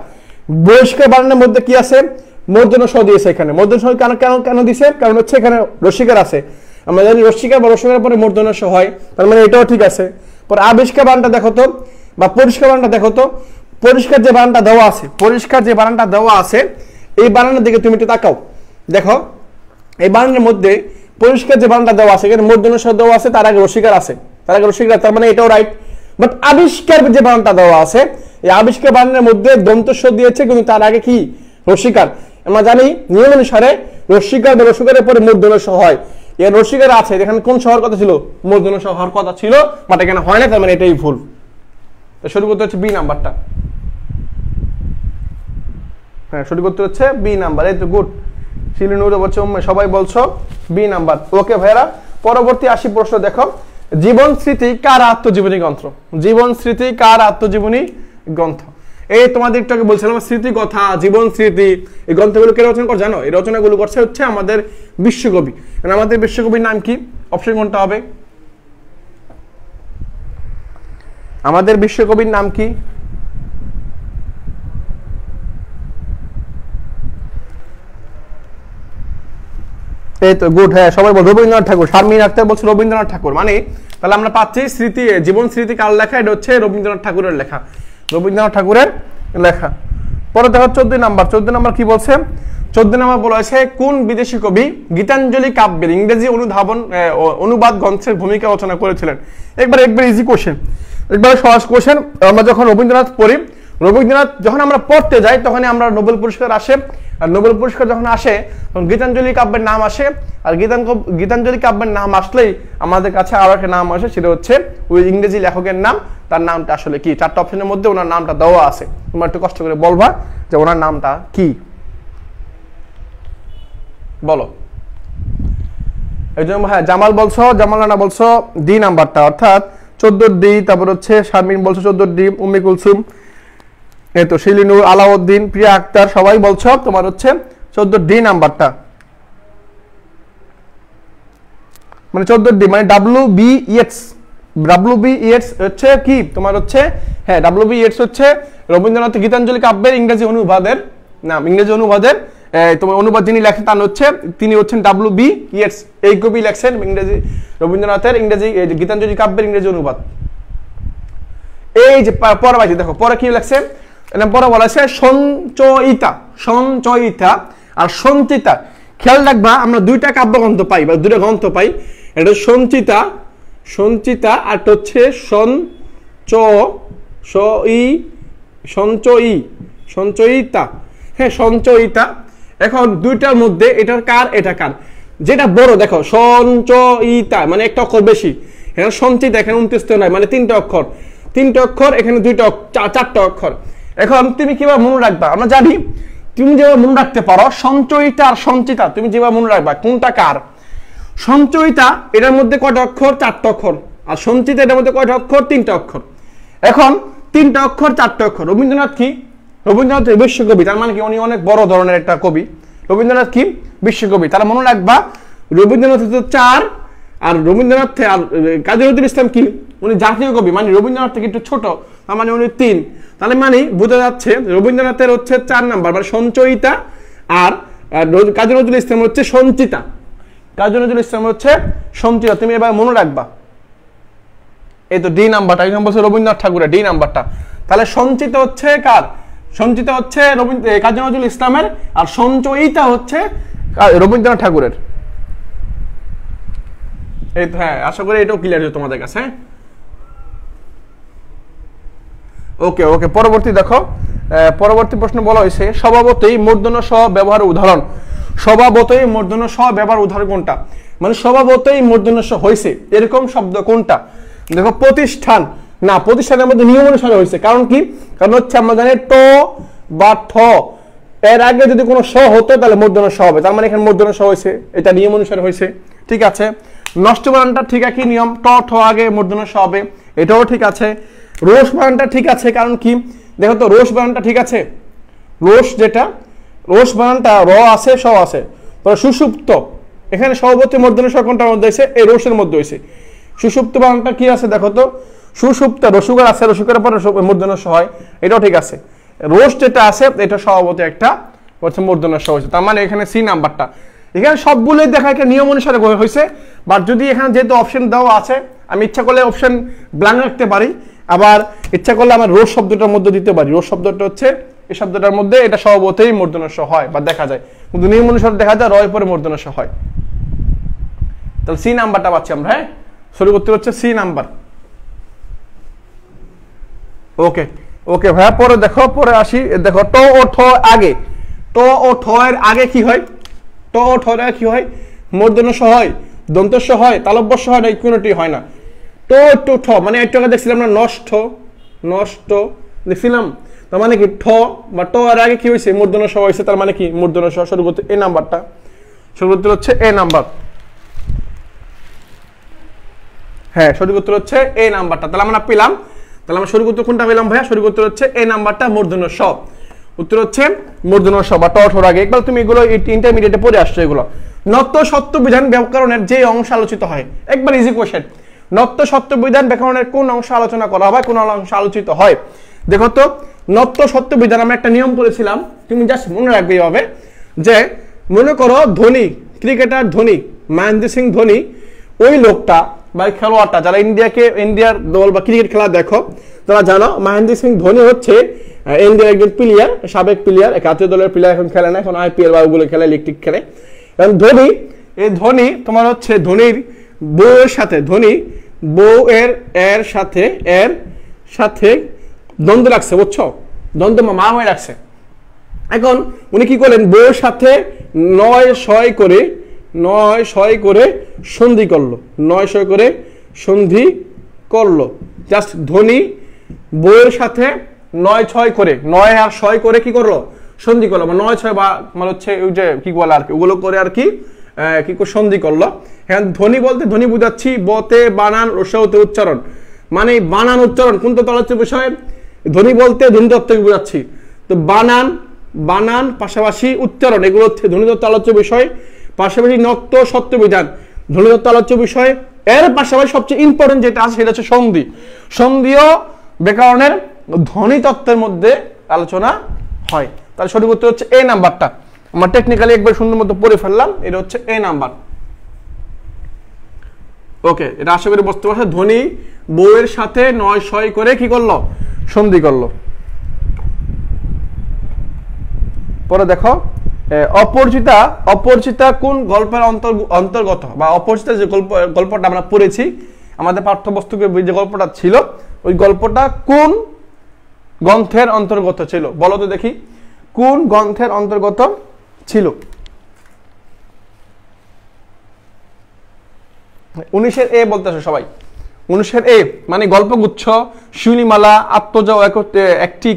বহিষ্কার বানানের মধ্যে কি আছে, মূর্ধন্য স দিয়েছে এখানে। মূর্ধন্য স কেন দিছে, কারণ হচ্ছে এখানে রসিকার আছে, আমরা জানি রসিকার বা রসিকার পরে মূর্ধন্য স হয়, তার মানে এটাও ঠিক আছে। পরে আবিষ্কার বানানটা দেখো তো, বা পরিষ্কার বানানটা দেখো তো। পরিষ্কার যে বানানটা দেওয়া আছে, পরিষ্কার যে বানানটা দেওয়া আছে, এই বানানের দিকে তুমি একটু তাকাও। দেখো এই বানানের মধ্যে পরিষ্কার যে বানানটা দেওয়া আছে, এখানে মূর্ধন্য স দেওয়া আছে, তার আগে রসিকার আছে, তার মানে এটাও রাইট। বাট আবিষ্কার যে বানানটা দেওয়া আছে, এই আবিষ্কার বানানের মধ্যে দন্ত স দিয়েছে, কিন্তু তার আগে কি রসিকার। আমরা জানি নিয়ম অনুসারে রসিকার বা রসিকারের পরে মূর্ধন্য স হয়। এর রসিকার আছে, এখানে কোন শহর কথা ছিল, মূর্ধন্য স হওয়ার কথা ছিল, বাট এখানে হয় না, তার মানে এটাই ভুল। তো শুরু করতে হচ্ছে বি নাম্বারটা। হ্যাঁ, শুরু করতে হচ্ছে বি নাম্বার। এই তো গুড, শিলিনুরে বলছে, সবাই বলছো বি নাম্বার। ওকে ভাইরা, পরবর্তী 80 প্রশ্ন দেখো। জীবন স্মৃতি কার আত্মজীবনী গ্রন্থ? জীবন স্মৃতি কার আত্মজীবনী গ্রন্থ? এই তোমাদের একটু আগে বলছিলাম স্মৃতি কথা, জীবন স্মৃতি, এই গ্রন্থগুলো কে রচনা করে জানো? এই রচনাগুলো করছে হচ্ছে আমাদের বিশ্বকবি। আমাদের বিশ্বকবির নাম কি? অপশন কোনটা হবে? আমাদের বিশ্বকবির নাম কি? এই তো গুড, হ্যাঁ সবাই বল রবীন্দ্রনাথ ঠাকুর। শারমিন আক্তার বলছে রবীন্দ্রনাথ ঠাকুর। মানে তাহলে আমরা পাচ্ছি স্মৃতি, জীবন স্মৃতি কার লেখা? এটা হচ্ছে রবীন্দ্রনাথ ঠাকুরের লেখা, রবীন্দ্রনাথ ঠাকুরের লেখা। পরে দেখো 14 নাম্বার। 14 নাম্বার কি বলছে? 14 নাম্বার বলা হয়েছে কোন বিদেশি কবি গীতাঞ্জলি কাব্যের ইংরেজি অনুবাদ গ্রন্থের ভূমিকা রচনা করেছিলেন? একবার ইজি কোশ্চেন, একবারে সহজ কোশ্চেন। আমরা যখন রবীন্দ্রনাথ পড়ি, রবীন্দ্রনাথ যখন আমরা পড়তে যাই, তখনই আমরা নোবেল পুরস্কার আসে, আর নোবেল পুরস্কার যখন আসে তখন গীতাঞ্জলি কাব্যের নাম আসে। আর গীতাঞ্জলি কাব্যের নাম আসলেই আমাদের কাছে আরো একটা নাম আসে, সেটা হচ্ছে ওই ইংরেজি লেখকের নাম। তার নামটা আসলে কি? 4টা অপশনের মধ্যে ওনার নামটা দেওয়া আছে, তোমরা একটু কষ্ট করে বলবা যে ওনার নামটা কি, বলো। এই জন্য হ্যাঁ, জামাল বলছো, জামাল রানা বলছো ডি নাম্বারটা, অর্থাৎ 14 ডি। তারপর হচ্ছে শারমিন বলছো 14 ডি, উম্মে কুলসুম, এই তো শিলিনুর, আলাউদ্দিন, প্রিয়া আক্তার, সবাই বলছো তোমার হচ্ছে 14 ডি নাম্বারটা। মানে 14 ডি মানে WBEX, ডাব্লিউ.বি. ইয়েটস হচ্ছে কি তোমার হচ্ছে, হ্যাঁ ডাব্লিউ.বি. ইয়েটস হচ্ছে রবীন্দ্রনাথের গীতাঞ্জলি কাব্যের ইংরেজি অনুবাদের নাম, ইংরেজি অনুবাদের তোমার অনুবাদ যিনি লেখেন তার হচ্ছে, তিনি হচ্ছেন ডাব্লিউ.বি. ইয়েটস। এই কবি লেখছেন ইংরেজি রবীন্দ্রনাথের ইংরেজি গীতাঞ্জলি কাব্যের ইংরেজি অনুবাদ। এই যে পরে পাইছি দেখো, পরে কি লেখছে, পরে বলা আছে সঞ্চয়িতা, সঞ্চয়িতা আর সঞ্চিতা। খেয়াল রাখবা আমরা দুইটা কাব্যগ্রন্থ পাই বা দুটো গ্রন্থ পাই, এটা সঞ্চিতা, সঞ্চিতা আর হচ্ছে সঞ্চয়িতা, হ্যাঁ সঞ্চয়িতা। এখন দুইটার মধ্যে এটার কার এটা কার, যেটা বড় দেখো সঞ্চয়িতা মানে একটা অক্ষর বেশি, এখানে সঞ্চিতা এখানে 29 নাই মানে 3টা অক্ষর, 3টা অক্ষর এখানে 4টা অক্ষর। এখন তুমি কিভাবে মনে রাখবা, আমরা জানি তুমি যেভাবে মনে রাখতে পারো সঞ্চয়িতা আর সঞ্চিতা, তুমি যেভাবে মনে রাখবা কোনটা কার। সঞ্চয়িতা এটার মধ্যে কয়টা অক্ষর, 4টা অক্ষর, আর সঞ্চিতা এটার মধ্যে কয়টা অক্ষর, 3টা অক্ষর। এখন 3টা অক্ষর 4টা অক্ষর, রবীন্দ্রনাথ কি, রবীন্দ্রনাথ বিশ্বকবি, তার মানে কি উনি অনেক বড় ধরনের একটা কবি। রবীন্দ্রনাথ কি বিশ্বকবি, তারা মনে রাখবা রবীন্দ্রনাথ হচ্ছে 4 আর রবীন্দ্রনাথ আর কাজী নজরুল ইসলাম কি উনি জাতীয় কবি, মানে রবীন্দ্রনাথ থেকে একটু ছোট, তার মানে উনি 3, তাহলে মানে বোঝা যাচ্ছে রবীন্দ্রনাথের হচ্ছে 4 নাম্বার মানে সঞ্চয়িতা, আর কাজী নজরুল ইসলাম হচ্ছে সঞ্চিতা, কাজী নজরুল ইসলাম হচ্ছে সঞ্চিতা। তুমি এবার মনে রাখবা এই তো ডি নাম্বারটা, এই নম্বর হচ্ছে রবীন্দ্রনাথ ঠাকুরের ডি নাম্বারটা। তাহলে সঞ্চিতা হচ্ছে কার, সঞ্চিতা হচ্ছে কাজী নজরুল ইসলামের, আর সঞ্চয়িতা হচ্ছে রবীন্দ্রনাথ ঠাকুরের। এই তো হ্যাঁ, আশা করি এটাও ক্লিয়ার হয়েছে তোমাদের কাছে। ওকে ওকে, পরবর্তী দেখো, পরবর্তী প্রশ্ন বলা হয়েছে স্বভাবতই মূর্ধন্য স ব্যবহারের উদাহরণ। স্বভাবতই মূর্ধন্য স ব্যবহার উদাহরণ কোনটা, মানে স্বভাবতই মূর্ধন্য স হয়েছে এরকম শব্দ কোনটা। দেখো প্রতিষ্ঠান, না প্রতিষ্ঠানের মধ্যে নিয়ম অনুসারে হয়েছে, কারণ কি, কারণ হচ্ছে আমরা জানি ট বা ঠ এর আগে যদি কোনো স হতো তাহলে মূর্ধন্য স হবে, তার মানে এখানে মূর্ধন্য স হয়েছে, এটা নিয়ম অনুসারে হয়েছে। ঠিক আছে, নষ্ট বানানটা ঠিক একই নিয়ম, ট ঠ আগে মূর্ধন্য স হবে, এটাও ঠিক আছে। রোষ বানানটা ঠিক আছে, কারণ কি দেখো তো রোষ বানানটা ঠিক আছে, রোষ যেটা রোষ বানানটা র আছে স আছে, তো সুষুপ্ত এখানে সভাপতি মূর্ধন্য স কোনটার মধ্যে হয়েছে, এই রোষের মধ্যে হয়েছে। সুষুপ্ত বানানটা কি আছে দেখো তো, সুষুপ্ত রসুকার আছে, রসুকার পরে মূর্ধন্য স হয়, এটাও ঠিক আছে। রোষ যেটা আছে এটা সভাপতি একটা হচ্ছে মূর্ধন্য স হয়েছে, তার মানে এখানে সি নাম্বারটা। এখানে সবগুলোই দেখা একটা নিয়ম অনুসারে হয়েছে, বাট যদি এখানে যেহেতু অপশন দেওয়া আছে আমি ইচ্ছা করলে অপশন ব্ল্যাঙ্ক রাখতে পারি, আবার ইচ্ছা করলে আমার রোষ শব্দটার মধ্যে দিতে পারি। রোষ শব্দটা হচ্ছে এই শব্দটার মধ্যে এটা স্বভাবতই মূর্ধন্য স হয় বা দেখা যায়, কিন্তু নিয়ম অনুসারে দেখা যায় রয় পরে মূর্ধন্য স হয়। তাহলে সি নাম্বারটা পাচ্ছি আমরা, হ্যাঁ শুরু করতে হচ্ছে সি নাম্বার। ওকে ওকে ভাইয়া, পরে দেখো, পরে আসি, দেখো ট ও ঠ আগে, ট ও ঠ এর আগে কি হয়, ট ও ঠ এর আগে কি হয়, মূর্ধন্য স হয়, দন্ত স হয়, তালব্য স হয় না, কোনোটি হয় না। ট টু ঠ মানে একটু আগে দেখছিলাম না নষ্ট, নষ্ট দেখছিলাম, তার মানে কি ঠ বা ট এর আগে কি হয়েছে মূর্ধন্য স হয়েছে, তার মানে কি মূর্ধন্য স। শুরু করতে এই নাম্বারটা, শুরু করতে হচ্ছে এ নাম্বার, হ্যাঁ শুরু করতে হচ্ছে এই নাম্বারটা। তাহলে আমরা পেলাম, তাহলে আমরা শুরু করতে কোনটা পেলাম ভাইয়া, শুরু করতে হচ্ছে এই নাম্বারটা মূর্ধন্য স। উত্তর হচ্ছে মূর্ধন্য স বা ট ঠোর আগে। একবার তুমি এগুলো ইন্টারমিডিয়েটে পড়ে আসছো এগুলো। নত্য সত্য বিধান ব্যাকরণের যে অংশ আলোচিত হয়, একবার ইজি কোয়েশ্চেন, নত্য সত্য বিধান ব্যাকরণের কোন অংশ আলোচনা করা হয়, কোন অংশ আলোচিত হয়। দেখো তো নত্য সত্য বিধান আমরা একটা নিয়ম করেছিলাম, তুমি জাস্ট মনে রাখবে এইভাবে যে মনে করো ধোনি, ক্রিকেটার ধোনি, মহেন্দ্র সিং ধোনি, ওই লোকটা বা খেলোয়াড়টা যারা ইন্ডিয়ার দল বা ক্রিকেট খেলা দেখো তারা জানো মহেন্দ্র সিং ধোনি হচ্ছে ইন্ডিয়ার একজন প্লেয়ার, সাবেক প্লেয়ার, জাতীয় দলের প্লেয়ার, এখন খেলে না, এখন আইপিএল বা ওগুলো খেলে, লিগ টিক খেলে। কারণ ধোনি, এই ধোনি তোমার হচ্ছে ধোনির বউয়ের সাথে, ধোনি বউ এর সাথে দ্বন্দ্ব রাখছে, বুঝছো, দ্বন্দ্ব মা হয়ে রাখছে। এখন উনি কি করলেন, বউয়ের সাথে 9-6 করে সন্ধি করলো, 9-6 করে সন্ধি করলো। জাস্ট ধোনি বউয়ের সাথে 9-6 করে, 9 আর 6 করে কি করলো, সন্ধি করলো, বা 9-6 বা মানে হচ্ছে ওই যে কি বলে আর কি, ওগুলো করে আর কি কি করে সন্ধি করলো। হ্যাঁ ধ্বনি বলতে ধ্বনি বুঝাচ্ছি বতে বানান রসৌতে উচ্চারণ, মানে বানান উচ্চারণ কোন তত্ত্ব আলোচ্য বিষয়, ধ্বনি বলতে ধ্বনি তত্ত্বকে বুঝাচ্ছি। তো বানান পাশাপাশি উচ্চারণ এগুলো হচ্ছে ধ্বনি তত্ত্ব আলোচ্য বিষয়, পাশাপাশি নত্য সত্য বিধান ধ্বনি তত্ত্ব আলোচ্য বিষয়, এর পাশাপাশি সবচেয়ে ইম্পর্টেন্ট যেটা আছে সেটা হচ্ছে সন্ধি। সন্ধিও ব্যাকরণের ধ্বনি তত্ত্বের মধ্যে আলোচনা হয়। তাহলে সঠিক উত্তর হচ্ছে এ নাম্বারটা। আমরা টেকনিক্যালি একবার সুন্দর মতো পড়ে ফেললাম, এটা হচ্ছে এ নাম্বার। ওকে, এটা আশা করি বুঝতে পারছো। ধ্বনি বউয়ের সাথে 9 করে কি করলো? সন্ধি করলো। পরে দেখো অপরিচিতা, অপরিচিতা কোন গল্পের অন্তর্গত, বা অপরিচিতা যে গল্পটা আমরা পড়েছি আমাদের পাঠ্যপুস্তকে যে গল্পটা ছিল, ওই গল্পটা কোন গ্রন্থের অন্তর্গত ছিল? বলো তো দেখি, কোন গ্রন্থের অন্তর্গত ছিল? 19-এর এ বলতেছে সবাই। 19-এর এ মানে গল্পগুচ্ছ, শিউলিমালা, আত্মজা, একটি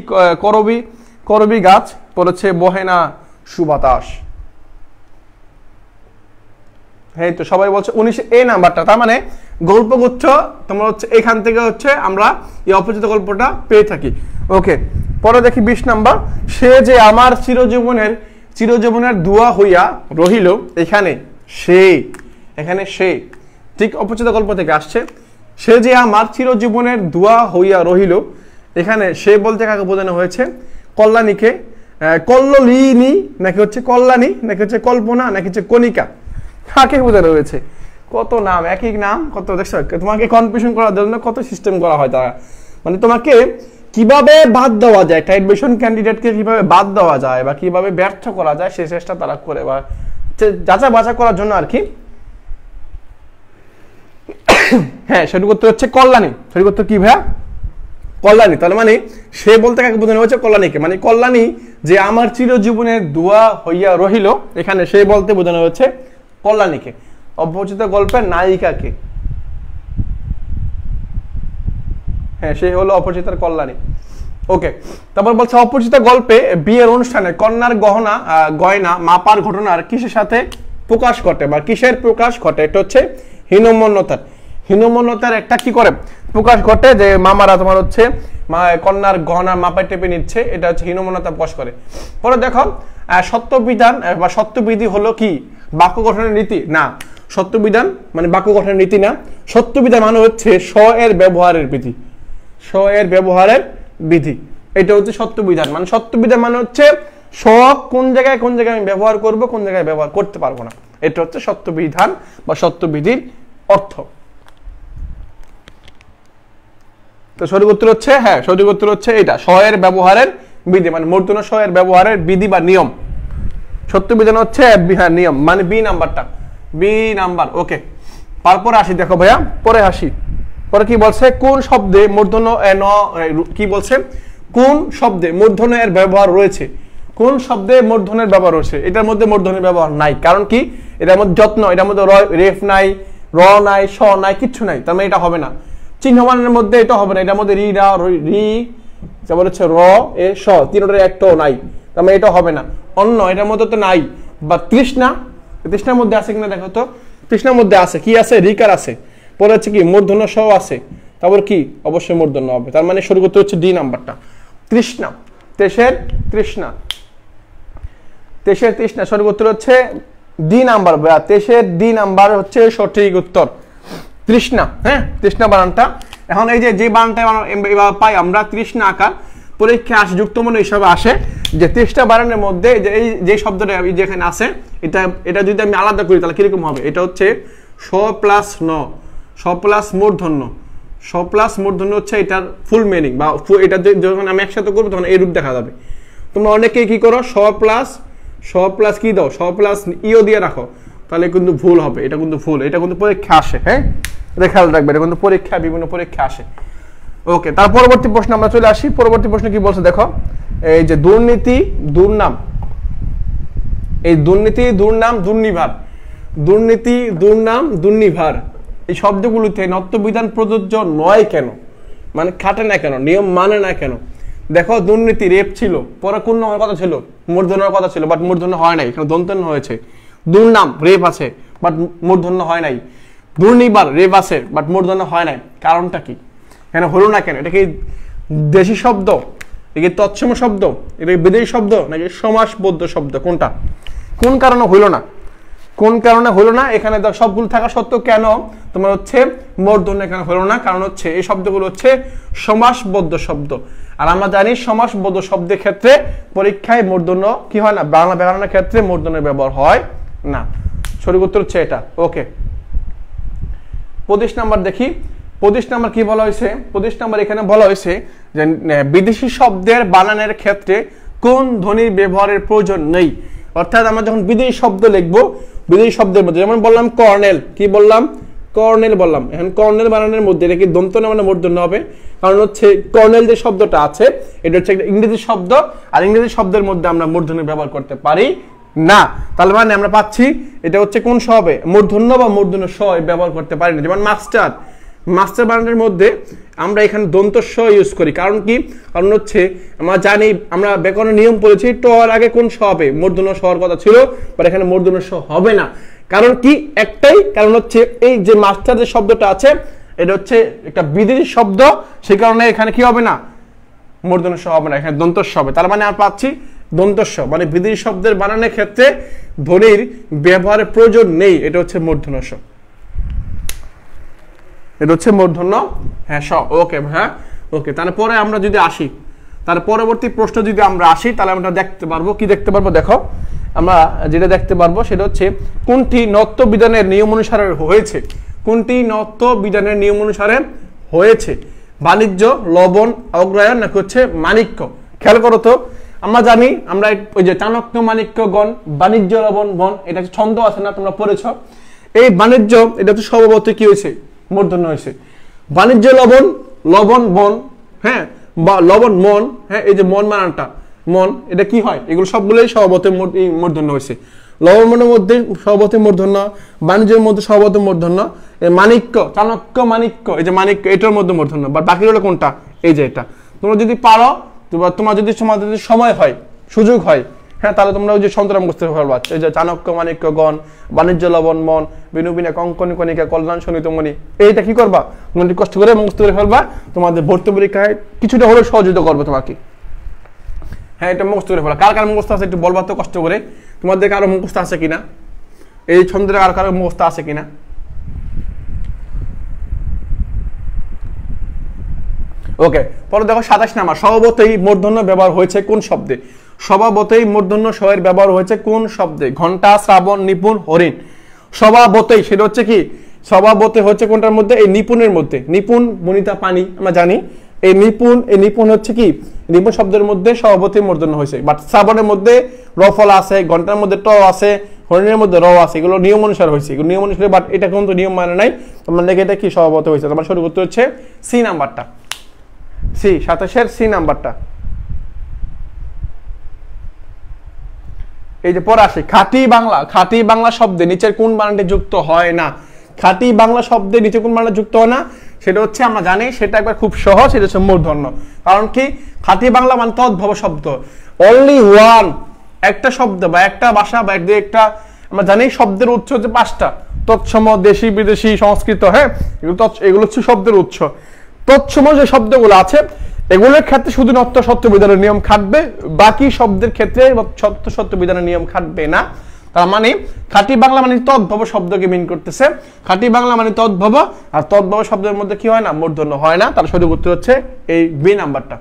করবি গাছ, পড়েছে বহেনা সুবাতাস। হ্যাঁ, তো সবাই বলছে 19 এ নাম্বারটা। তার মানে গল্পগুচ্ছ তোমরা হচ্ছে এখান থেকে হচ্ছে আমরা এই অপরিচিত গল্পটা পেয়ে থাকি। ওকে, পরে দেখি 20 নাম্বার। সে যে আমার চিরজীবনের দুয়া হইয়া রহিল, এখানে সে, এখানে সে ঠিক অপরিচিত গল্প থেকে আসছে। সে যে আমার চিরজীবনের দুয়া হইয়া রহিল, এখানে সে বলতে কাকে বোঝানো হয়েছে? কল্যাণীকে। কল্লিনী নাকি হচ্ছে কল্যাণী, নাকি হচ্ছে কল্পনা, নাকি হচ্ছে কণিকা, কাকে বোঝানো হয়েছে? কত নাম, একই নাম, কত দেখছো? তোমাকে কনফিউশন করার জন্য কত সিস্টেম করা হয় তারা, মানে তোমাকে কিভাবে বাদ দেওয়া যায়, একটা অ্যাডমিশন ক্যান্ডিডেটকে কিভাবে বাদ দেওয়া যায় বা কিভাবে ব্যর্থ করা যায় সেই চেষ্টা তারা করে, বা যাচাই বাছাই করার জন্য আর কি। হ্যাঁ, সঠিক উত্তর হচ্ছে কল্যাণী। সঠিক উত্তর কি ভাইয়া? কল্যাণী। তাহলে মানে সে বলতে কাকে বোঝানো হয়েছে? কল্যাণীকে। মানে কল্যাণী যে আমার চিরজীবনের দোয়া হইয়া রহিল, এখানে সে বলতে বোঝানো হয়েছে কল্যাণীকে। অপরিচিত গল্পের নায়িকাকে? হ্যাঁ, সে হলো অপরিচিতার কল্যাণী। ওকে, তারপর বলছে অপরিচিত গল্পে বিয়ের অনুষ্ঠানে কন্যার গয়না মাপার ঘটনার কিসের সাথে প্রকাশ ঘটে, বা কিসের প্রকাশ ঘটে? এটা হচ্ছে হীনমন্যতার। হীনমন্যতার একটা কি করে প্রকাশ ঘটে, যে মামারা তোমার হচ্ছে কন্যার গহনা মাপা টেপে নিচ্ছে, এটা হচ্ছে হীনমন্যতা প্রকাশ করে। পরে দেখো সত্যবিধান বা সত্যবিধি হলো কি? বাক্য গঠনের নীতি? না, সত্যবিধান মানে বাক্য গঠনের নীতি না। সত্যবিধান মানে হচ্ছে স এর ব্যবহারের বিধি। স এর ব্যবহারের বিধি, এটা হচ্ছে সত্যবিধান। মানে সত্যবিধান মানে হচ্ছে স কোন জায়গায় আমি ব্যবহার করব, কোন জায়গায় ব্যবহার করতে পারবো না, এটা হচ্ছে সত্যবিধান বা সত্যবিধির অর্থ। তো সঠিক উত্তর হচ্ছে, হ্যাঁ সঠিক উত্তর হচ্ছে এটা, স এর ব্যবহারের বিধি, মানে মূর্ধন্য স এর ব্যবহারের বিধি বা নিয়ম। সত্যবিধান হচ্ছে নিয়ম, মানে বি নাম্বারটা, বি নাম্বার। ওকে, তারপরে আসি, দেখো ভাইয়া পরে আসি। পরে কি বলছে? কোন শব্দে মূর্ধন্য কি বলছে? কোন শব্দে মূর্ধন্য এর ব্যবহার রয়েছে? কোন শব্দে মূর্ধন্যের ব্যবহার রয়েছে? এটার মধ্যে মূর্ধন্যের ব্যবহার নাই। কারণ কি? এটার মধ্যে যত্ন, এটার মধ্যে রেফ নাই, র নাই, স নাই, কিচ্ছু নাই। তার মানে এটা হবে না। চিহ্নমানের মধ্যে এটা হবে না। এটার মধ্যে রি, রা, রি, যেমন হচ্ছে র, এ, স, তিনটার একটাও নাই। তার মানে এটা হবে না। অন্য এটার মধ্যে তো নাই। বা তৃষ্ণা, তৃষ্ণার মধ্যে আছে কিনা দেখো তো। তৃষ্ণার মধ্যে আছে কি? আছে রিকার আছে। পরে হচ্ছে কি? মূর্ধন্য স আছে। তারপর কি? অবশ্যই মূর্ধন্য হবে। তার মানে সঠিক উত্তর হচ্ছে ডি নাম্বারটা, তৃষ্ণা। তেষের তৃষ্ণা, তেষের তৃষ্ণা, সঠিক উত্তর হচ্ছে ডি নাম্বার। তেষের ডি নাম্বার হচ্ছে সঠিক উত্তর, তৃষ্ণা। হ্যাঁ, তৃষ্ণা বানানটা। এখন এই যে বানানটা পাই আমরা তৃষ্ণা আকার, পরীক্ষা আসে যুক্তমূল্য হিসাবে আসে, যে তৃষ্ণা বানানের মধ্যে যে শব্দটা যেখানে আছে, এটা যদি আমি আলাদা করি তাহলে কিরকম হবে? এটা হচ্ছে স প্লাস ন, স প্লাস মূর্ধন্য। স প্লাস মূর্ধন্য হচ্ছে এটার ফুল মিনিং, বা এটা যখন আমি একসাথে করবো তখন এই রূপ দেখা যাবে। তোমরা অনেকেই কি করো? স প্লাস কি দাও? স প্লাস ইও দিয়ে রাখো, তাহলে কিন্তু ভুল হবে। এটা কিন্তু ভুল, এটা কিন্তু পরীক্ষা আসে। হ্যাঁ, এটা খেয়াল রাখবে, এটা কিন্তু পরীক্ষা, বিভিন্ন পরীক্ষা আসে। ওকে, তার পরবর্তী প্রশ্ন আমরা চলে আসি। পরবর্তী প্রশ্ন কি বলছে দেখো, এই যে দুর্নীতি, দুর্নাম, এই দুর্নীতি, দুর্নাম, দুর্নিভার, দুর্নীতি, দুর্নাম, দুর্নিভার, এই শব্দগুলোতে নত্যবিধান প্রযোজ্য নয় কেন? মানে খাটে না কেন, নিয়ম মানে না কেন? দেখো, দুর্নীতি রেপ ছিল, পরে কোন নামের কথা ছিল? মূর্ধন্যের কথা ছিল, বাট মূর্ধন্য হয় নাই, এখানে দন্তন্য হয়েছে। দুর্নাম রেপ আছে, বাট মূর্ধন্য হয় নাই। দুর্নিবার রেপ আছে, বাট মূর্ধন্য হয় নাই। কারণটা কি? এখানে হলো না কেন? এটা কি দেশি শব্দ, এটা কি তৎসম শব্দ, এটা কি বিদেশি শব্দ, নাকি সমাসবদ্ধ শব্দ? কোনটা? কোন কারণে হইল না? কোন কারণে হলো না? এখানে সবগুলো থাকা সত্ত্বেও কেন তোমার হচ্ছে মূর্ধন্য এখানে হলো না? কারণ হচ্ছে এই শব্দগুলো হচ্ছে সমাসবদ্ধ শব্দ, আর আমরা জানি সমাসবদ্ধ শব্দের ক্ষেত্রে পরীক্ষায় মূর্ধন্য কি হয় না, বাংলা ব্যাকরণের ক্ষেত্রে মূর্ধন্যের ব্যবহার হয় না। সঠিক উত্তর হচ্ছে এটা। ওকে, 25 নাম্বার দেখি। 25 নাম্বার কি বলা হয়েছে? 25 নাম্বার এখানে বলা হয়েছে যে বিদেশি শব্দের বানানের ক্ষেত্রে কোন ধ্বনির ব্যবহারের প্রয়োজন নেই। অর্থাৎ আমরা যখন বিদেশি শব্দ লিখবো, বিদেশি শব্দের মধ্যে যেমন বললাম কর্নেল, কি বললাম? কর্নেল বললাম। এখন কর্নেল বানানের মধ্যে এটা কি দন্ত না মানে মূর্ধন্য হবে? কারণ হচ্ছে কর্নেল যে শব্দটা আছে এটা হচ্ছে একটা ইংরেজি শব্দ, আর ইংরেজি শব্দের মধ্যে আমরা মূর্ধন্য ব্যবহার করতে পারি না। তাহলে মানে আমরা পাচ্ছি এটা হচ্ছে কোন স হবে? মূর্ধন্য বা মূর্ধন্য স ব্যবহার করতে পারি না। যেমন মাস্টার, মাস্টার বানানের মধ্যে আমরা এখানে দন্ত স ইউজ করি। কারণ কি? কারণ হচ্ছে আমরা জানি, আমরা ব্যাকরণের নিয়ম পড়েছি টর আগে কোন স হবে? মূর্ধন্য স হওয়ার কথা ছিল, বাট এখানে মূর্ধন্য স হবে না। কারণ কি? একটাই কারণ হচ্ছে এই যে মাস্টার যে শব্দটা আছে এটা হচ্ছে একটা বিদেশি শব্দ, সেই কারণে এখানে কি হবে না? মূর্ধন্য স হবে না, এখানে দন্ত স হবে। তার মানে আমরা পাচ্ছি দন্ত স, মানে বিদেশি শব্দের বানানোর ক্ষেত্রে ধ্বনির ব্যবহারের প্রয়োজন নেই, এটা হচ্ছে মূর্ধন্য স, এটা হচ্ছে মূর্ধন্য হ্যাঁ স। ওকে হ্যাঁ, ওকে। তারপরে আমরা যদি আসি, তার পরবর্তী প্রশ্ন যদি আমরা আসি, তাহলে আমরা দেখতে পারবো, কি দেখতে পারবো? দেখো, আমরা যেটা দেখতে পারবো সেটা হচ্ছে কোনটি নত্ব বিধানের নিয়ম অনুসারে হয়েছে? কোনটি নত্ব বিধানের নিয়ম অনুসারে হয়েছে? বাণিজ্য, লবণ, অগ্রহায়ণ নাকি হচ্ছে মাণিক্য? খেয়াল করো তো, আমরা জানি আমরা ওই যে চাণক্য মাণিক্য গণ, বাণিজ্য লবণ বন, এটা ছন্দ আছে না, তোমরা পড়েছ? এই বাণিজ্য এটা তো স্বভাবতই কি হয়েছে? মূর্ধন্য হয়েছে। বাণিজ্য লবণ, লবণ বন, হ্যাঁ, বা লবণ মন, হ্যাঁ, এই যে মন মানানটা মন, এটা কি হয়? এগুলো সবগুলোই স্বভাবতই মূর্ধন্য হয়েছে। লবণের মধ্যে স্বভাবতই মূর্ধন্য, বাণিজ্যের মধ্যে স্বভাবতই মূর্ধন্য, মাণিক্য, চাণক্য মাণিক্য, এই যে মাণিক্য এটার মধ্যে মূর্ধন্য। বাট বাকি হলো কোনটা? এই যে এটা। তোমরা যদি পারো, তোমার যদি সময় হয়, সুযোগ হয়, হ্যাঁ, তাহলে তোমরা ওই যে সন্তরাম বুঝতে পারবা, এই যে চাণক্য মাণিক্য গণ, বাণিজ্য লবণ মন, বিনুবিনা কঙ্কনি কণিকা, কল্যাণ শোণিত মণি, এইটা কি করবা? তোমরা কষ্ট করে মুখস্থ করে ফেলবা, তোমাদের ভর্তি পরীক্ষায় কিছুটা হলেও সহযোগিতা করবে তোমাকে। হ্যাঁ, এটা মুখস্থ করে ফেলা। কার কার মুখস্থ আছে একটু বলবা তো কষ্ট করে, তোমাদের কারো মুখস্থ আছে কিনা, এই ছন্দের আর কারো মুখস্থ আছে কিনা? ওকে, পরে দেখো 27 নাম্বার, স্বভাবতই মূর্ধন্য ব্যবহার হয়েছে কোন শব্দে? স্বভাবতই মূর্ধন্য স এর ব্যবহার হয়েছে কোন শব্দে? ঘন্টা, শ্রাবণ, নিপুণ, হরিণ। স্বভাবতই সেটা হচ্ছে কি? স্বভাবতই হচ্ছে কোনটার মধ্যে? এই নিপুণের মধ্যে। নিপুণ, বনিতা, পানি, আমরা জানি এই নিপুণ হচ্ছে কি? নিপুণ শব্দের মধ্যে স্বভাবতই মূর্ধন্য হয়েছে। বাট শ্রাবণের মধ্যে রফল আছে, ঘন্টার মধ্যে ট আছে, হরিণের মধ্যে র আছে, এগুলো নিয়ম অনুসারে হয়েছে, এগুলো নিয়ম অনুসারে, বাট এটা কিন্তু নিয়ম মানে নাই। তোমার দেখে এটা কি স্বভাবতই হয়েছে? তোমার সঠিক উত্তর হচ্ছে সি নাম্বারটা, সি, 27-এর সি নাম্বারটা। এই যে পরে আসে খাঁটি বাংলা, খাঁটি বাংলা শব্দে নিচের কোন বানানটি যুক্ত হয় না? খাঁটি বাংলা শব্দে নিচে কোন বানানটি যুক্ত হয় না? সেটা হচ্ছে আমরা জানি, সেটা একবার খুব সহজ, সেটা হচ্ছে মূর্ধন্য। কারণ কি? খাঁটি বাংলা মানে তদ্ভব শব্দ, অনলি ওয়ান, একটা শব্দ বা একটা ভাষা বা একটা, আমরা জানি শব্দের উৎস হচ্ছে 5টা, তৎসম, দেশি, বিদেশি, সংস্কৃত, হ্যাঁ, এগুলো হচ্ছে শব্দের উৎস। তৎসম যে শব্দগুলো আছে এগুলোর ক্ষেত্রে শুধু নত্ব সত্য বিধানের নিয়ম খাটবে, বাকি শব্দের ক্ষেত্রে সত্য সত্য বিধানের নিয়ম খাটবে না। তার মানে খাঁটি বাংলা মানে তদ্ভব শব্দকে মিন করতেছে। খাঁটি বাংলা মানে তদ্ভব, আর তদ্ভব শব্দের মধ্যে কি হয় না? মূর্ধন্য হয় না। তার সঠিক উত্তর হচ্ছে এই বি নাম্বারটা।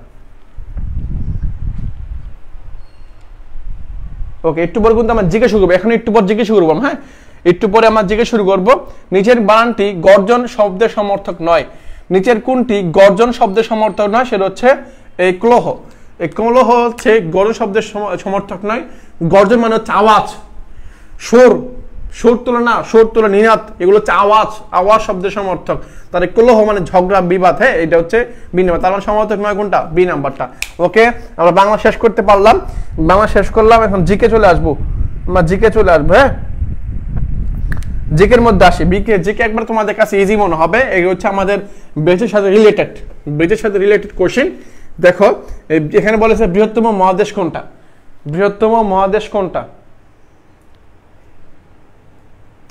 ওকে, একটু পরে কিন্তু আমরা জিজ্ঞেস করবো, এখন একটু পর জিজ্ঞেস করবো, হ্যাঁ, একটু পরে আমরা জিজ্ঞেস শুরু করবো। নিচের বানানটি গর্জন শব্দের সমর্থক নয়। নিচের কোনটি গর্জন শব্দের সমর্থক নয়? সেটা হচ্ছে এই ক্লোহ। এই ক্লোহ হচ্ছে গর্জন শব্দের সমর্থক নয়। গর্জন মানে হচ্ছে আওয়াজ, সুর, সুর তোলা না, সুর তোলা, নিনাদ, এগুলো হচ্ছে আওয়াজ, আওয়াজ শব্দের সমর্থক। তার ক্লোহ মানে ঝগড়া, বিবাদ, হ্যাঁ, এটা হচ্ছে বি নাম্বার। তার মানে সমর্থক নয় কোনটা? বি নাম্বারটা। ওকে, আমরা বাংলা শেষ করতে পারলাম, বাংলা শেষ করলাম, এখন জিকে চলে আসবো, আমরা জিকে চলে আসবো। হ্যাঁ, জিকের মধ্যে আসি। জিকে একবার তোমাদের কাছে ইজি মনে হবে, এগুলো হচ্ছে আমাদের ব্রিজের সাথে রিলেটেড, ব্রিজের সাথে রিলেটেড কোশ্চেন। দেখো এখানে বলেছে বৃহত্তম মহাদেশ কোনটা? বৃহত্তম মহাদেশ কোনটা?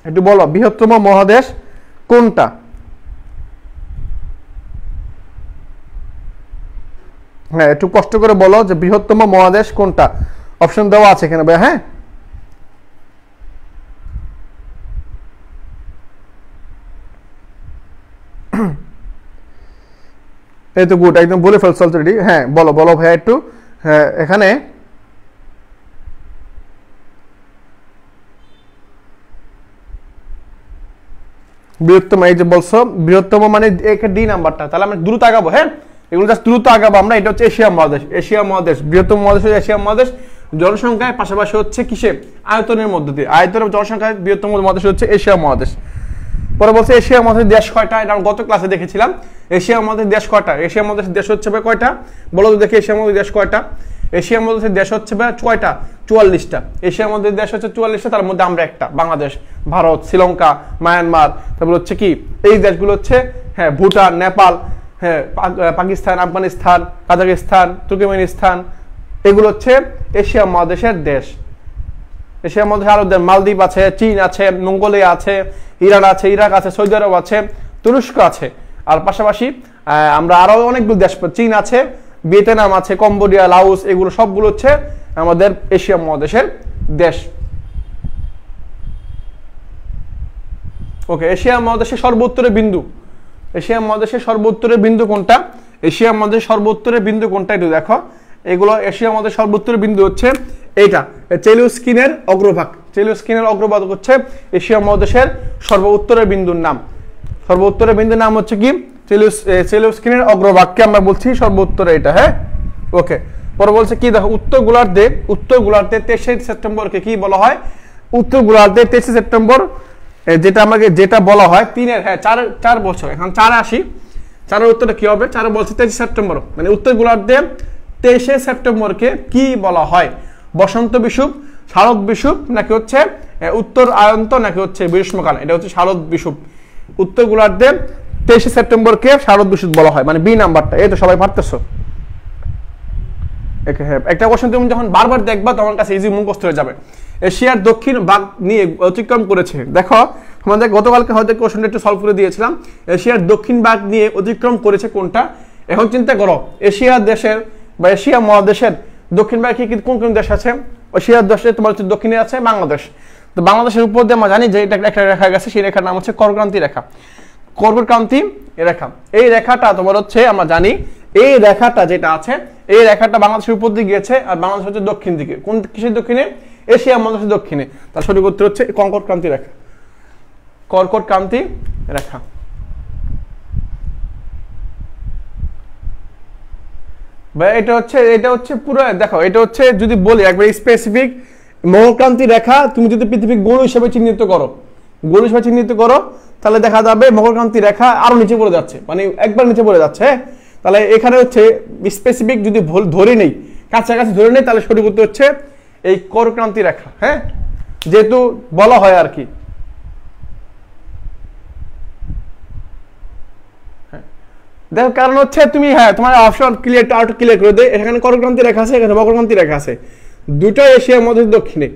একটু বলো, বৃহত্তম মহাদেশ কোনটা? হ্যাঁ, একটু কষ্ট করে বলো যে বৃহত্তম মহাদেশ কোনটা। অপশন দেওয়া আছে এখানে ভাই, হ্যাঁ, এই তো গুড, একদম বলে ফেলছো অলরেডি। হ্যাঁ বলো বলো ভাইয়া একটু। হ্যাঁ এখানে বৃহত্তম, এই যে বলছো বৃহত্তম মানে ডি নাম্বারটা, তাহলে আমরা দ্রুত আগাবো। হ্যাঁ এগুলো জাস্ট দ্রুত আগাবো আমরা। এটা হচ্ছে এশিয়া মহাদেশ, এশিয়া মহাদেশ বৃহত্তম মহাদেশ হচ্ছে এশিয়া মহাদেশ। জনসংখ্যায় পাশাপাশি হচ্ছে কিসে, আয়তনের মধ্যে দিয়ে, আয়তনের জনসংখ্যায় বৃহত্তম মহাদেশ হচ্ছে এশিয়া মহাদেশ। পরে বলছে এশিয়া মহাদেশের দেশ কয়টা, এটা আমরা গত ক্লাসে দেখেছিলাম। এশিয়া মহাদেশের দেশ কয়টা, এশিয়া মহাদেশের দেশ হচ্ছে ভাই কয়টা বলো তো দেখি, এশিয়া মহাদেশের দেশ কয়টা? এশিয়া মহাদেশের দেশ হচ্ছে ভাই কয়টা, 44টা। এশিয়া মহাদেশের দেশ হচ্ছে 44টা, তার মধ্যে আমরা একটা, বাংলাদেশ, ভারত, শ্রীলঙ্কা, মায়ানমার, তারপর হচ্ছে কি এই দেশগুলো হচ্ছে হ্যাঁ ভুটান, নেপাল, হ্যাঁ পাকিস্তান, আফগানিস্তান, কাজাকিস্তান, তুর্কমেনিস্তান, এগুলো হচ্ছে এশিয়া মহাদেশের দেশ। এশিয়ার মধ্যে আরো মালদ্বীপ আছে, চীন আছে, মঙ্গোলিয়া আছে, ইরান আছে, ইরাক আছে, সৌদি আরব আছে, তুরস্ক আছে। আর পাশাপাশি আমরা আরো অনেকগুলো দেশ, চীন আছে, ভিয়েতনাম আছে, কম্বোডিয়া, লাওস, এগুলো সবগুলো হচ্ছে আমাদের এশিয়া মহাদেশের দেশ। ওকে, এশিয়া মহাদেশের সর্বোত্তরের বিন্দু, এশিয়া মহাদেশের সর্বোত্তরের বিন্দু কোনটা? এশিয়া মহাদেশের সর্বোত্তরের বিন্দু কোনটা একটু দেখো। এগুলো এশিয়া মহাদেশের সর্বোত্তরের বিন্দু হচ্ছে এইটা, চেলিউস্কিনের অগ্রভাগ। চেলিউস্কিনের অগ্রভাগ হচ্ছে এশিয়া মহাদেশের সর্বোত্তরের বিন্দুর নাম। সর্বোত্তরের বিন্দুর নাম হচ্ছে কি চেলিউস্কিনের অগ্রভাগকে আমরা বলছি সর্বোত্তরে এটা। হ্যাঁ ওকে, পরে বলছে কি দেখো, উত্তর গোলার্ধে 23 সেপ্টেম্বরকে কি বলা হয়? উত্তর গোলার্ধে 23 সেপ্টেম্বর যেটা আমাকে যেটা বলা হয় তিনের, হ্যাঁ চার বছর, এখন 4 আসি, 4-এর উত্তরটা কি হবে? 4 বলছে 23 সেপ্টেম্বর, মানে উত্তর গোলার্ধে 23 সেপ্টেম্বরকে কি বলা হয়? বসন্ত বিষুব, শারদ বিষুব, নাকি হচ্ছে উত্তর আয়ন্ত, নাকি হচ্ছে গ্রীষ্মকাল? এটা হচ্ছে শারদ বিষুব। উত্তর গোলার্ধে 23 সেপ্টেম্বরকে শারদ বিষুব বলা হয়, মানে বি নাম্বারটা। এই তো সবাই পারতেছো। একটা কোশ্চেন তুমি যখন বারবার দেখবা তোমার কাছে ইজি মুখস্থ হয়ে যাবে। এশিয়ার দক্ষিণ ভাগ নিয়ে অতিক্রম করেছে, দেখো আমাদের গতকালকে হয়তো কোশ্চেনটা একটু সলভ করে দিয়েছিলাম। এশিয়ার দক্ষিণ ভাগ নিয়ে অতিক্রম করেছে কোনটা? এখন চিন্তা করো, এশিয়া দেশের বা এশিয়া মহাদেশের দক্ষিণ ভাগে কোন কোন দেশ আছে? এশিয়ার দেশে তোমার হচ্ছে দক্ষিণে আছে বাংলাদেশ। তো বাংলাদেশের উপর দিয়ে আমরা জানি যে এটা একটা রেখা গেছে, সেই রেখার নাম হচ্ছে কর্কক্রান্তি রেখা। কর্কক্রান্তি রেখা, এই রেখাটা তোমার হচ্ছে আমরা জানি, এই রেখাটা যেটা আছে, এই রেখাটা বাংলাদেশের উপর দিয়ে গিয়েছে, আর বাংলাদেশ হচ্ছে দক্ষিণ দিকে। কোন কিসের দক্ষিণে? এশিয়া মহাদেশের দক্ষিণে। তার সঠিক উত্তর হচ্ছে কর্কটক্রান্তি রেখা, কর্কটক্রান্তি রেখা। এটা হচ্ছে পুরো দেখো, এটা হচ্ছে যদি বলি একবার স্পেসিফিক মকরক্রান্তি রেখা, তুমি যদি পৃথিবীর গোল হিসেবে চিহ্নিত করো, গোল হিসেবে চিহ্নিত করো, তাহলে দেখা যাবে মকরক্রান্তি রেখা আরো নিচে পড়ে যাচ্ছে, মানে একবার নিচে পড়ে যাচ্ছে। তাহলে এখানে হচ্ছে স্পেসিফিক যদি ভুল ধরে নেই, কাছাকাছি ধরে নেই, তাহলে সঠিক উত্তর হচ্ছে এই কর্কক্রান্তি রেখা। হ্যাঁ যেহেতু বলা হয় আর কি। দেখো কারণ হচ্ছে তুমি, হ্যাঁ তোমার অপশন ক্লিয়ার আউট ক্লিয়ার করে দেয়, এখানে কর্কক্রান্তি রেখা আছে, এখানে মকরক্রান্তি রেখা আছে, দুটো এশিয়ার মধ্যে দক্ষিণে।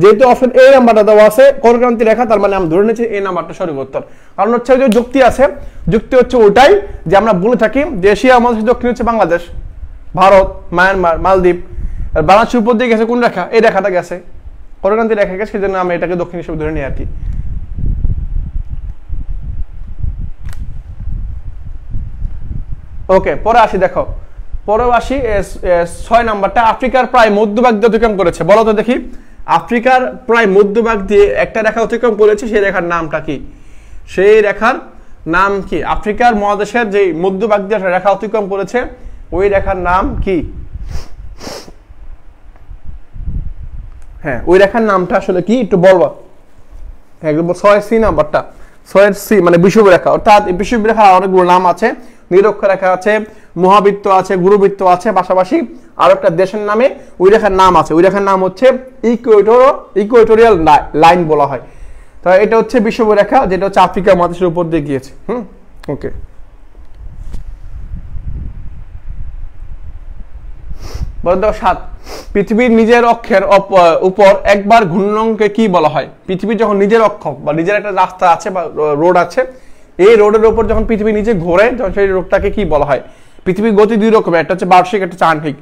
যেহেতু অপশন এ নাম্বারটা দেওয়া আছে কর্কক্রান্তি রেখা, তার মানে আমরা ধরে নিচ্ছি এই নাম্বারটা সঠিক উত্তর। কারণ হচ্ছে যে যুক্তি আছে, যুক্তি হচ্ছে ওটাই যে আমরা বলে থাকি যে এশিয়ার মধ্যে দক্ষিণ হচ্ছে বাংলাদেশ, ভারত, মায়ানমার, মালদ্বীপ। আর বাংলাদেশের উপর দিয়ে গেছে কোন রেখা? এই রেখাটা গেছে, কর্কক্রান্তি রেখা গেছে, সেজন্য আমরা এটাকে দক্ষিণ হিসেবে ধরে নিই আর কি। ওকে, পরে আসি, দেখো পরে আসি 6 নাম্বারটা, আফ্রিকার প্রায় মধ্যভাগ দিয়ে অতিক্রম করেছে। বলো তো দেখি, আফ্রিকার প্রায় মধ্যভাগ দিয়ে একটা রেখা অতিক্রম করেছে, সেই রেখার নামটা কি? সেই রেখার নাম কি? আফ্রিকার মহাদেশের যে মধ্যভাগ দিয়ে একটা রেখা অতিক্রম করেছে, ওই রেখার নাম কি? হ্যাঁ ওই রেখার নামটা আসলে কি একটু বলবা। একদম 6C নাম্বারটা, 6C মানে বিষুব রেখা। অর্থাৎ বিষুব রেখার অনেকগুলো নাম আছে, নিরক্ষ রেখা আছে, মহাবৃত্ত আছে, গুরুবৃত্ত আছে, পাশাপাশি আর একটা দেশের নামে ওই রেখার নাম আছে, ওই রেখার নাম হচ্ছে ইকুয়েটোরিয়াল লাইন বলা হয়। তো এটা হচ্ছে বিষুব রেখা, যেটা হচ্ছে আফ্রিকা মহাদেশের উপর দিয়ে গিয়েছে। ওকে, বলতো 7, পৃথিবীর নিজের অক্ষের উপর একবার ঘূর্ণনকে কি বলা হয়? পৃথিবী যখন নিজের অক্ষ বা নিজের একটা রাস্তা আছে বা রোড আছে, এই রোডের উপর যখন পৃথিবী নিজে ঘোরে, তখন সেই রোডটাকে কি বলা হয়? পৃথিবীর গতি দুই রকমের, একটা হচ্ছে বার্ষিক, একটা চান্দ্রিক।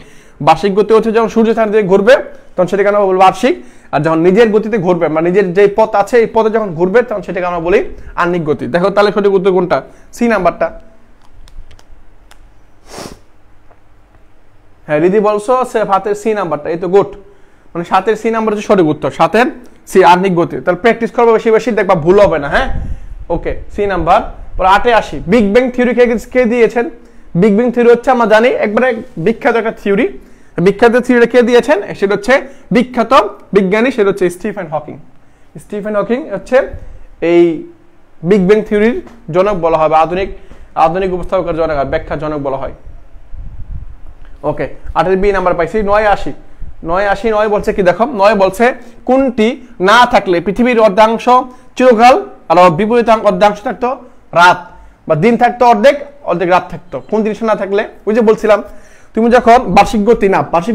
বার্ষিক গতি হচ্ছে যখন সূর্য চাঁদ দিকে ঘুরবে তখন সেটাকে আমরা বলবো বার্ষিক, আর যখন নিজের গতিতে ঘুরবে বা নিজের যে পথ আছে এই পথে যখন ঘুরবে তখন সেটাকে আমরা বলি আহ্নিক গতি। দেখো তাহলে সঠিক উত্তর কোনটা? সি নাম্বারটা। হ্যাঁ রিদি বলছো 7 এর সি নাম্বারটা, এই তো গুড, মানে 7 এর সি নাম্বার হচ্ছে সঠিক উত্তর, 7 এর সি আহ্নিক গতি। তাহলে প্র্যাকটিস করবে বেশি বেশি, দেখবা ভুল হবে না। হ্যাঁ ওকে, সি নাম্বার। পর 8-এ আসি, বিগ ব্যাং থিওরি কে দিয়েছেন? বিগ ব্যাং থিওরি হচ্ছে আমরা জানি একবারে বিখ্যাত একটা থিওরি। বিখ্যাত থিওরিটা কে দিয়েছেন? সেটা হচ্ছে বিখ্যাত বিজ্ঞানী, সেটা হচ্ছে স্টিফেন হকিং। স্টিফেন হকিং হচ্ছে এই বিগ ব্যাং থিওরির জনক বলা হয়, বা আধুনিক উপস্থাপকের জনক, ব্যাখ্যার জনক বলা হয়। ওকে, 8-এর বি নাম্বার পাইছি। 9-এ আসি, 9 বলছে কি দেখো, 9 বলছে কোনটি না থাকলে পৃথিবীর অর্ধাংশ চিরকাল আর বিপরীত অর্ধাংশ থাকতো রাত, বা দিন থাকতো অর্ধেক রাত থাকতো। কোন জিনিস না থাকলে? ওই যে বলছিলাম, তুমি যখন বার্ষিক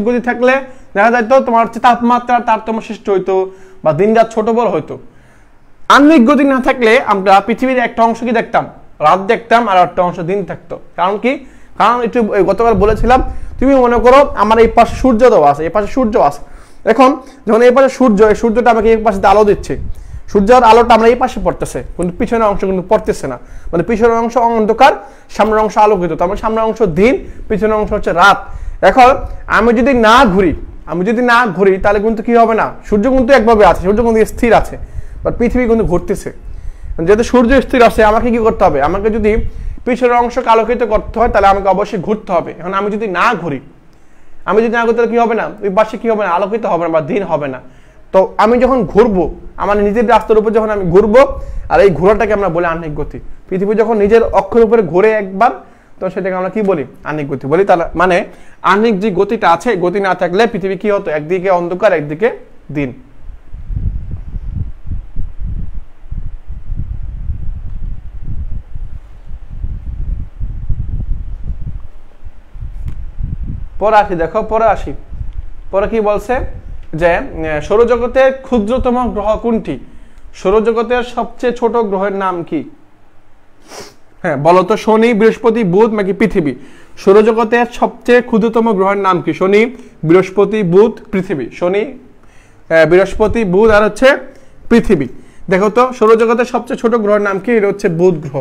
গতি থাকলে দেখা যাইতো তোমার হচ্ছে তাপমাত্রার তারতম্য সৃষ্টি হইতো, বা দিন রাত ছোট বড় হইতো। আহ্নিক গতি না থাকলে আমরা পৃথিবীর একটা অংশ কি দেখতাম? রাত দেখতাম, আর একটা অংশ দিন থাকতো। কারণ কি? কারণ একটু গতকাল বলেছিলাম, তুমি মনে করো আমার এই পাশে সূর্য দেওয়া আছে, এই পাশে সূর্য আছে। এখন যখন এই পাশে সূর্য, এই সূর্যটা আমাকে এই পাশে আলো দিচ্ছে, সূর্যের আলোটা আমরা এই পাশে পড়তেছে, কিন্তু পিছনের অংশ কিন্তু পড়তেছে না। মানে পিছনের অংশ অন্ধকার, সামনের অংশ আলোকিত। তার মানে সামনের অংশ দিন, পিছনের অংশ হচ্ছে রাত। এখন আমি যদি না ঘুরি তাহলে কিন্তু কি হবে না, সূর্য কিন্তু একভাবে আছে, সূর্য কিন্তু স্থির আছে, বাট পৃথিবী কিন্তু ঘুরতেছে। যেহেতু সূর্য স্থির আছে, আমাকে কি করতে হবে? আমাকে যদি পিছনের অংশকে আলোকিত করতে হয়, তাহলে আমাকে অবশ্যই ঘুরতে হবে। এখন আমি যদি না ঘুরি তাহলে কি হবে না? ওই পাশে কি হবে না? আলোকিত হবে না, বা দিন হবে না। তো আমি যখন ঘুরবো, আমার নিজের রাস্তার উপর যখন আমি ঘুরবো, আর এই ঘোরাটাকে আমরা বলি আহ্নিক গতি। পৃথিবী যখন নিজের অক্ষের উপরে ঘুরে একবার, তো সেটাকে আমরা কি বলি? আহ্নিক গতি বলি। তাহলে মানে আহ্নিক যে গতিটা আছে, গতি না থাকলে পৃথিবী কি হতো? একদিকে অন্ধকার, একদিকে দিন। পরে আসি, দেখো পরে কি বলছে যে সৌরজগতের ক্ষুদ্রতম গ্রহ কোনটি? সৌরজগতের সবচেয়ে ছোট গ্রহের নাম কি? হ্যাঁ বলতো, শনি, বৃহস্পতি, বুধ নাকি পৃথিবী? সৌরজগতের সবচেয়ে ক্ষুদ্রতম গ্রহের নাম কি? শনি, বৃহস্পতি, বুধ, পৃথিবী। শনি, বৃহস্পতি, বুধ আর হচ্ছে পৃথিবী। দেখো তো সৌরজগতের সবচেয়ে ছোট গ্রহের নাম কি? এটা হচ্ছে বুধ গ্রহ।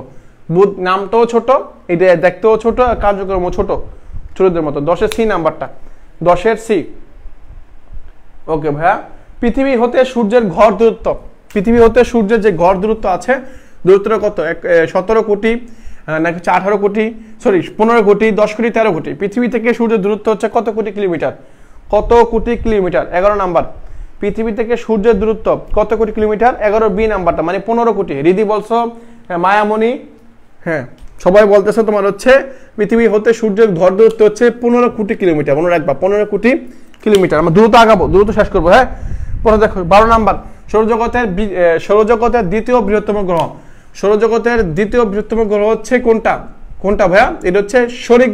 বুধ নামটাও ছোট, এটা দেখতেও ছোট, আর কার্যক্রমও ছোটদের মতো। 10-এর সি নাম্বারটা, 10-এর সি। ওকে ভাইয়া, পৃথিবী হতে সূর্যের গড় দূরত্ব, পৃথিবী হতে সূর্যের যে গড় দূরত্ব আছে, দূরত্বটা কত? 17 কোটি নাকি 18 কোটি, 15 কোটি, 10 কোটি, 13 কোটি। পৃথিবী থেকে সূর্যের দূরত্ব হচ্ছে কত কোটি কিলোমিটার? কত কোটি কিলোমিটার? 11 নাম্বার। পৃথিবী থেকে সূর্যের দূরত্ব কত কোটি কিলোমিটার? 11 বি নাম্বারটা, মানে 15 কোটি। রিদি বলছো, মায়ামণি, হ্যাঁ সবাই বলতেছে তোমার হচ্ছে পৃথিবী হতে সূর্যের গড় দূরত্ব হচ্ছে 15 কোটি কিলোমিটার। মনে রাখবা 15 কোটি কিলোমিটার। আমরা দ্রুত আগাবো, দ্রুত শেষ করবো। হ্যাঁ পরে দেখো 12 নাম্বার, সৌরজগতের দ্বিতীয় বৃহত্তম গ্রহ। সৌরজগতের দ্বিতীয় বৃহত্তম গ্রহ হচ্ছে কোনটা ভাইয়া? এটা হচ্ছে শনি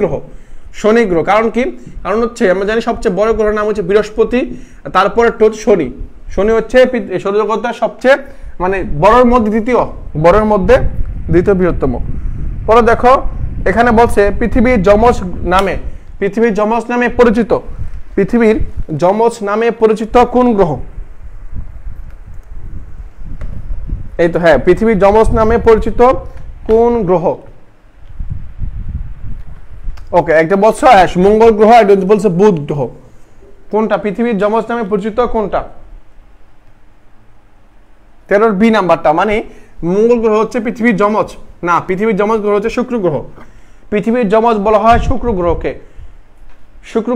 গ্রহ। কারণ কি? কারণ হচ্ছে আমরা জানি সবচেয়ে বড় গ্রহের নাম হচ্ছে বৃহস্পতি, তারপরে শনি। শনি হচ্ছে সৌরজগতের সবচেয়ে মানে বড়ের মধ্যে দ্বিতীয় বৃহত্তম। পরে দেখো এখানে বলছে পৃথিবীর যমজ নামে পরিচিত কোন গ্রহ? এই তো, হ্যাঁ পৃথিবীর যমজ নামে পরিচিত কোন গ্রহ? ওকে, একটা বলছো মঙ্গল গ্রহ, একটা বলছে বুধ গ্রহ। কোনটা পৃথিবীর যমজ নামে পরিচিত? কোনটা? 13 বি নাম্বারটা, মানে মঙ্গল গ্রহ হচ্ছে পৃথিবীর যমজ না, পৃথিবীর যমজ গ্রহ হচ্ছে শুক্র গ্রহ। পৃথিবীর যমজ বলা হয় শুক্র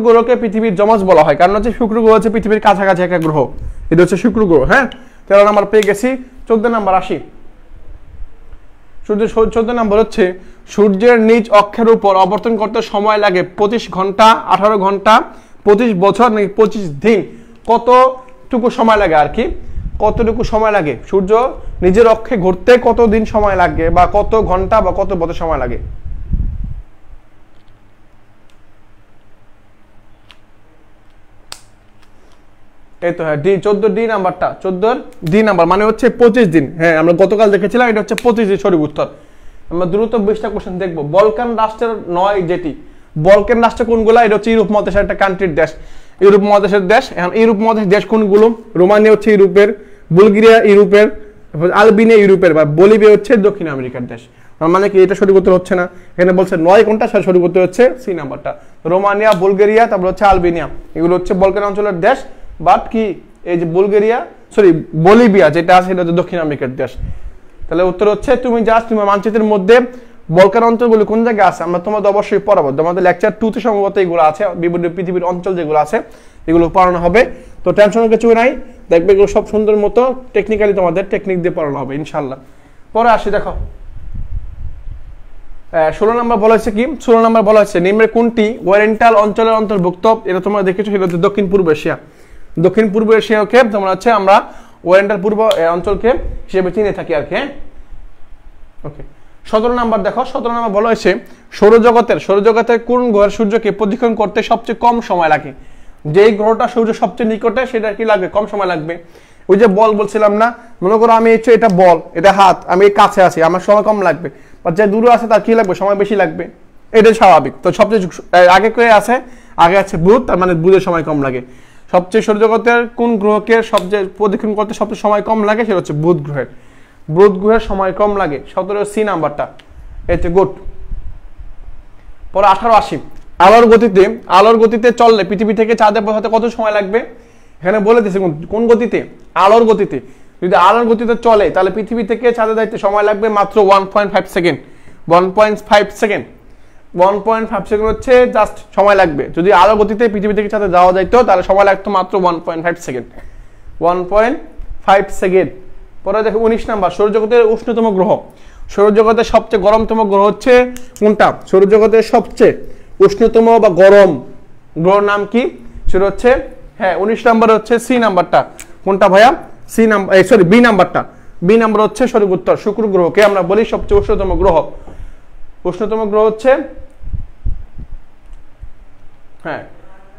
গ্রহকে পৃথিবীর যমজ বলা হয়, কারণ হচ্ছে শুক্র গ্রহ হচ্ছে পৃথিবীর কাছাকাছি একটা গ্রহ, এটা হচ্ছে শুক্র গ্রহ। হ্যাঁ 13 নাম্বার পেয়ে গেছি। 14 নাম্বার আসি। 14 নাম্বার হচ্ছে সূর্যের নিজ অক্ষের উপর অবর্তন করতে সময় লাগে 25 ঘন্টা, 18 ঘন্টা, 25 বছর নাকি 25 দিন? কতটুকু সময় লাগে আর কি? কতটুকু সময় লাগে সূর্য নিজের অক্ষে ঘুরতে? কত দিন সময় লাগে, বা কত ঘন্টা, বা কত বছর সময় লাগে? এই তো, হ্যাঁ 14 ডি নাম্বারটা, 14 ডি নাম্বার মানে হচ্ছে 25 দিন। হ্যাঁ আমরা গতকাল দেখেছিলাম, এটা হচ্ছে 25 দিন সঠিক উত্তর। আমরা দ্রুত 20টা কোশ্চেন দেখবো। বলকান রাষ্ট্রের 9 যেটি, বলকান রাষ্ট্র কোনগুলা? এটা হচ্ছে ইউরোপ মহাদেশের একটা কান্ট্রির দেশ, ইউরোপ মহাদেশের দেশ। এখন ইউরোপ মহাদেশের দেশ কোনগুলো? রোমানিয়া হচ্ছে ইউরোপের, বুলগেরিয়া ইউরোপের, আলবেনিয়া ইউরোপের, বা বলিভিয়া হচ্ছে দক্ষিণ আমেরিকার দেশ। মানে কি এটা সঠিক উত্তর হচ্ছে না। এখানে বলছে 9 কোনটা, সঠিক উত্তর হচ্ছে সি নাম্বারটা। রোমানিয়া, বুলগেরিয়া, তারপর হচ্ছে আলবেনিয়া, এগুলো হচ্ছে বলকান অঞ্চলের দেশ। বাট কি এই যে বুলগেরিয়া, সরি বলিভিয়া যেটা আছে এটা হচ্ছে দক্ষিণ আমেরিকার দেশ। তাহলে উত্তর হচ্ছে তুমি জাস্ট তোমার মানচিত্রের মধ্যে বলকান অঞ্চলগুলো কোন জায়গায় আছে আমরা তোমাদের অবশ্যই পড়াবো। তোমাদের লেকচার 2 তে সম্ভবত এগুলো আছে, বিভিন্ন পৃথিবীর অঞ্চল যেগুলো আছে এগুলো পড়ানো হবে। তো টেনশনের কিছু নাই, দেখবে এগুলো সব সুন্দর মতো টেকনিক্যালি তোমাদের টেকনিক দিয়ে পড়ানো হবে ইনশাল্লাহ। পরে আসি দেখো 16 নম্বর বলা হয়েছে কি, 16 নম্বর বলা হয়েছে নিম্নের কোনটি ওরিয়েন্টাল অঞ্চলের অন্তর্ভুক্ত। এটা তোমরা দেখেছো, সেটা হচ্ছে দক্ষিণ পূর্ব এশিয়া। দক্ষিণ পূর্ব এশিয়াকে তোমরা হচ্ছে আমরা ওরিয়েন্টাল পূর্ব অঞ্চলকে হিসেবে চিনে থাকি আর কি। ওকে 17 নাম্বার দেখো, 17 নাম্বার বলা হয়েছে সৌরজগতের কোন গ্রহের সূর্যকে প্রদক্ষিণ করতে সবচেয়ে কম সময় লাগে। যেই গ্রহটা সূর্য সবচেয়ে নিকটে সেটা কি লাগবে, কম সময় লাগবে। ওই যে বল বলছিলাম না, মনে করো আমি হচ্ছে এটা বল, এটা হাত, আমি কাছে আছি, আমার সময় কম লাগবে, বা যে দূরে আছে তার কি লাগবে, সময় বেশি লাগবে, এটাই স্বাভাবিক। তো সবচেয়ে আগে কে আছে, আগে আছে বুধ, তার মানে বুধের সময় কম লাগে। সবচেয়ে সৌরজগতের কোন গ্রহকে সবচেয়ে প্রদক্ষিণ করতে সবচেয়ে সময় কম লাগে, সেটা হচ্ছে বুধ গ্রহের। বুধ গ্রহের সময় কম লাগে, 17 সি নাম্বারটা, এতে গুড। পরে 18 আসি, আলোর গতিতে চললে পৃথিবী থেকে চাঁদে পৌঁছাতে কত সময় লাগবে। এখানে বলে দিয়েছে কোন গতিতে, আলোর গতিতে। যদি আলোর গতিতে চলে তাহলে পৃথিবী থেকে চাঁদে যাইতে সময় লাগবে মাত্র 1.5 সেকেন্ড। 1.5 সেকেন্ড, 1.5 সেকেন্ড হচ্ছে জাস্ট সময় লাগবে। যদি আলোর গতিতে পৃথিবী থেকে চাঁদে যাওয়া যাইতো তাহলে সময় লাগতো মাত্র 1.5 সেকেন্ড। 1.5 সেকেন্ড। পরে দেখো 19 নাম্বার, সৌরজগতের উষ্ণতম গ্রহ। সৌরজগতের সবচেয়ে গরমতম গ্রহ হচ্ছে কোনটা, সৌরজগতের সবচেয়ে উষ্ণতম বা গরম গ্রহর নাম কি, সেটা হচ্ছে 19 নাম্বার হচ্ছে সি নাম্বারটা। কোনটা ভাইয়া, সি নাম্বার, সরি বি নাম্বারটা। বি নাম্বার হচ্ছে সঠিক উত্তর। শুক্র গ্রহকে আমরা বলি সবচেয়ে উষ্ণতম গ্রহ। উষ্ণতম গ্রহ হচ্ছে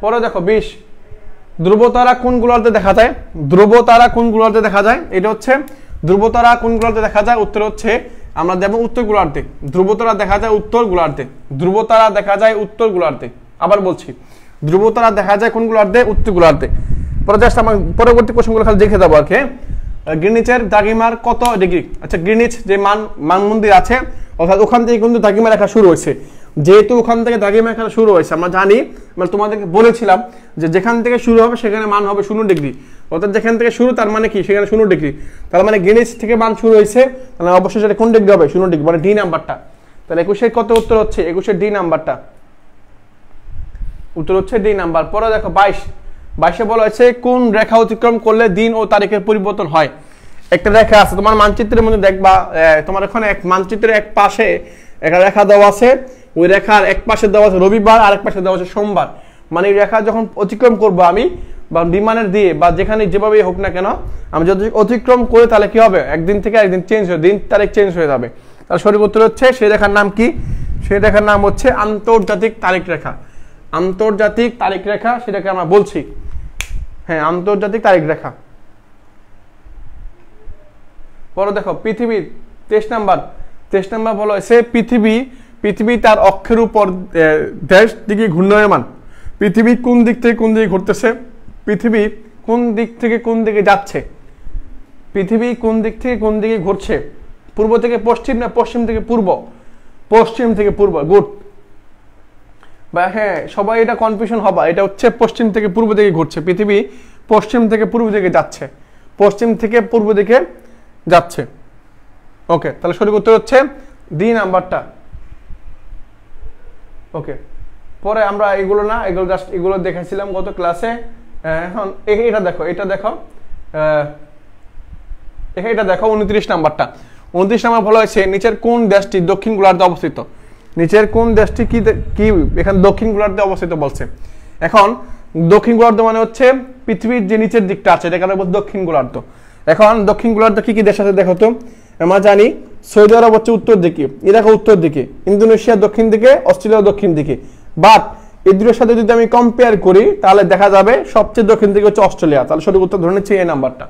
পরে দেখো 20, ধ্রুবতারা কোন গোলার্ধে দেখা যায়। ধ্রুবতারা কোন গোলার্ধে দেখা যায়, এটা হচ্ছে ধ্রুবতারা কোন গোলার্ধে দেখা যায়, উত্তর হচ্ছে আমরা দেব উত্তর গোলার্ধে। ধ্রুবতারা দেখা যায় উত্তর গোলার্ধে। ধ্রুবতারা দেখা যায় উত্তর গোলার্ধে। আবার বলছি, ধ্রুবতারা দেখা যায় কোন গোলার্ধে, উত্তর গোলার্ধে। পরে জাস্ট আমার পরবর্তী কোশ্চেনগুলো খালি দেখে দেবো আর কি। গ্রিনিচের দ্রাঘিমার কত ডিগ্রি। আচ্ছা, গ্রিনিচ যে মান মন্দির আছে, অর্থাৎ ওখান থেকে কিন্তু দ্রাঘিমা রেখা শুরু হয়েছে। যেহেতু ওখান থেকে দ্রাঘিমা রেখা শুরু হয়েছে, আমরা জানি, মানে তোমাদেরকে বলেছিলাম যে যেখান থেকে শুরু হবে সেখানে মান হবে 0 ডিগ্রি। অর্থাৎ যেখান থেকে শুরু তার মানে কি, সেখানে 0 ডিগ্রি। তার মানে গ্রিনিচ থেকে মান শুরু হয়েছে, তাহলে অবশ্যই সেটা কোন ডিগ্রি হবে, 0 ডিগ্রি, মানে ডি নাম্বারটা। তাহলে 21 কত উত্তর হচ্ছে, 21 ডি নাম্বারটা উত্তর হচ্ছে ডি নাম্বার। পরে দেখো 22 বলা হয়েছে কোন রেখা অতিক্রম করলে দিন ও তারিখের পরিবর্তন হয়। একটা রেখা আছে তোমার মানচিত্রের মধ্যে, দেখবা তোমার এখানে এক মানচিত্রের এক পাশে একটা রেখা দেওয়া আছে, ওই রেখার এক পাশে দেওয়া আছে রবিবার, আর এক পাশে দেওয়া আছে সোমবার। মানে এই রেখা যখন অতিক্রম করবো আমি, বা বিমানের দিয়ে বা যেখানে যেভাবে হোক না কেন, আমি যদি অতিক্রম করে তাহলে কি হবে, একদিন থেকে একদিন চেঞ্জ হয়ে, দিন তারিখ চেঞ্জ হয়ে যাবে। তার সঠিক উত্তর হচ্ছে, সেই রেখার নাম কি, সেই রেখার নাম হচ্ছে আন্তর্জাতিক তারিখ রেখা। আন্তর্জাতিক তারিখ রেখা, সেটাকে আমরা বলছি আন্তর্জাতিক তারিখ রেখা। পরে দেখো পৃথিবীর 23 নাম্বার বলা হয়েছে পৃথিবী তার অক্ষের উপর দেশ দিকে ঘূর্ণায়মান। পৃথিবী কোন দিক থেকে কোন দিকে ঘুরতেছে, পৃথিবী কোন দিক থেকে কোন দিকে যাচ্ছে, পৃথিবী কোন দিক থেকে কোন দিকে ঘুরছে, পূর্ব থেকে পশ্চিম না পশ্চিম থেকে পূর্ব, পশ্চিম থেকে পূর্ব, গুড। বা সবাই এটা কনফিউশন হবে, এটা হচ্ছে পশ্চিম থেকে পূর্ব দিকে ঘুরছে, পৃথিবী পশ্চিম থেকে পূর্ব দিকে যাচ্ছে, পশ্চিম থেকে পূর্ব দিকে যাচ্ছে। ওকে, তাহলে সঠিক উত্তর হচ্ছে ডি নাম্বারটা। ওকে, পরে আমরা এগুলো না, এগুলো জাস্ট এগুলো দেখাইছিলাম গত ক্লাসে। এখন এটা দেখো 29 নাম্বারটা। 29 নাম্বার বলা হয়েছে নিচের কোন দেশটি দক্ষিণ গোলার্ধে অবস্থিত। নিচের কোন দেশটি কি এখানে দক্ষিণ গোলার্ধে অবস্থিত বলছে। এখন দক্ষিণ গোলার্ধ মানে হচ্ছে পৃথিবীর যে নিচের দিকটা আছে, এটা কারণে দক্ষিণ গোলার্ধ। এখন দক্ষিণ গোলার্ধ কি কি দেশ আছে দেখো তো। আমরা জানি সৌদি আরব হচ্ছে উত্তর দিকে, ইরাক উত্তর দিকে, ইন্দোনেশিয়া দক্ষিণ দিকে, অস্ট্রেলিয়া দক্ষিণ দিকে। বাট এই দুটোর সাথে যদি আমি কম্পেয়ার করি তাহলে দেখা যাবে সবচেয়ে দক্ষিণ দিকে হচ্ছে অস্ট্রেলিয়া। তাহলে সঠিক উত্তর ধরে নিচ্ছে এ নাম্বারটা।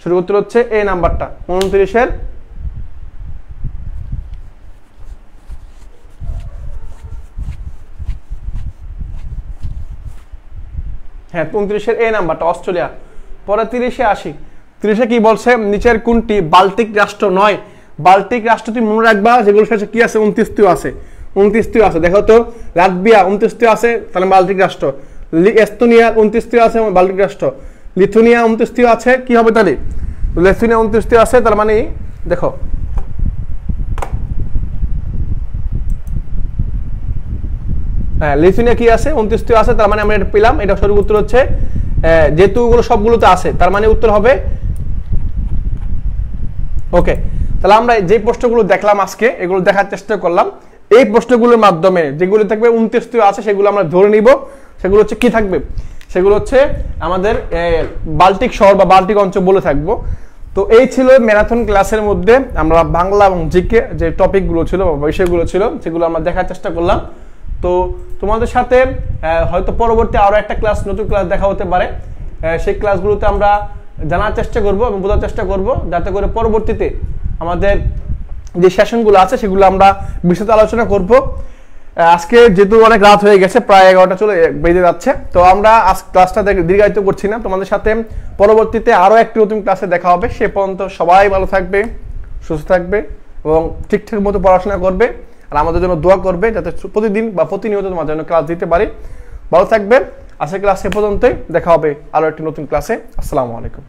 সঠিক উত্তর হচ্ছে এ নাম্বারটা। 29 এ নাম্বারটা অস্ট্রেলিয়া। পরে 30 আসি। 30 কি বলছে, নিচের কোনটি বাল্টিক রাষ্ট্র নয়। বাল্টিক রাষ্ট্র তুমি মনে রাখবা, যেগুলো শেষে কি আছে 29টিও আছে, 29টিও আছে। দেখো তো লাটভিয়া 29টিও আছে, তাহলে বাল্টিক রাষ্ট্র। এস্তোনিয়া 29টিও আছে, বাল্টিক রাষ্ট্র। লিথুনিয়া 29টিও আছে, কি হবে তাহলে? লিথুনিয়া 29টিও আছে, তার মানে দেখো হ্যাঁ লিথুনিয়া কি আছে 29টিও আছে, তার মানে আমরা এটা পেলাম। এটা সঠিক উত্তর হচ্ছে, যেহেতু ওগুলো সবগুলোতে আছে তার মানে উত্তর হবে ওকে। তাহলে আমরা যে প্রশ্নগুলো দেখলাম আজকে, এগুলো দেখার চেষ্টা করলাম। এই প্রশ্নগুলোর মাধ্যমে যেগুলো থাকবে 29টিও আছে সেগুলো আমরা ধরে নিব। সেগুলো হচ্ছে কি থাকবে? সেগুলো হচ্ছে আমাদের বাল্টিক শহর বা বাল্টিক অঞ্চল বলে থাকবো। তো এই ছিল ম্যারাথন ক্লাসের মধ্যে আমরা বাংলা এবং জিকে যে টপিকগুলো ছিল বা বিষয়গুলো ছিল সেগুলো আমরা দেখার চেষ্টা করলাম। তো তোমাদের সাথে হয়তো পরবর্তী আরো একটা ক্লাস, নতুন ক্লাস দেখা হতে পারে। সেই ক্লাসগুলোতে আমরা জানার চেষ্টা করব এবং বোঝার চেষ্টা করব, যাতে করে পরবর্তীতে আমাদের যে সেশনগুলো আছে সেগুলো আমরা বিশদ আলোচনা করব। আজকে যেহেতু অনেক রাত হয়ে গেছে, প্রায় 11টা চলে বেজে যাচ্ছে, তো আমরা আজ ক্লাসটা দীর্ঘায়িত করছি না। তোমাদের সাথে পরবর্তীতে আরো একটি নতুন ক্লাসে দেখা হবে। সে পর্যন্ত সবাই ভালো থাকবে, সুস্থ থাকবে এবং ঠিকঠাক মতো পড়াশোনা করবে। আর আমাদের জন্য দোয়া করবে যাতে প্রতিদিন বা প্রতিনিয়ত তোমার জন্য ক্লাস দিতে পারি। ভালো থাকবে। আজকের ক্লাস এ পর্যন্তই, দেখা হবে আরো একটি নতুন ক্লাসে। আসসালামু আলাইকুম।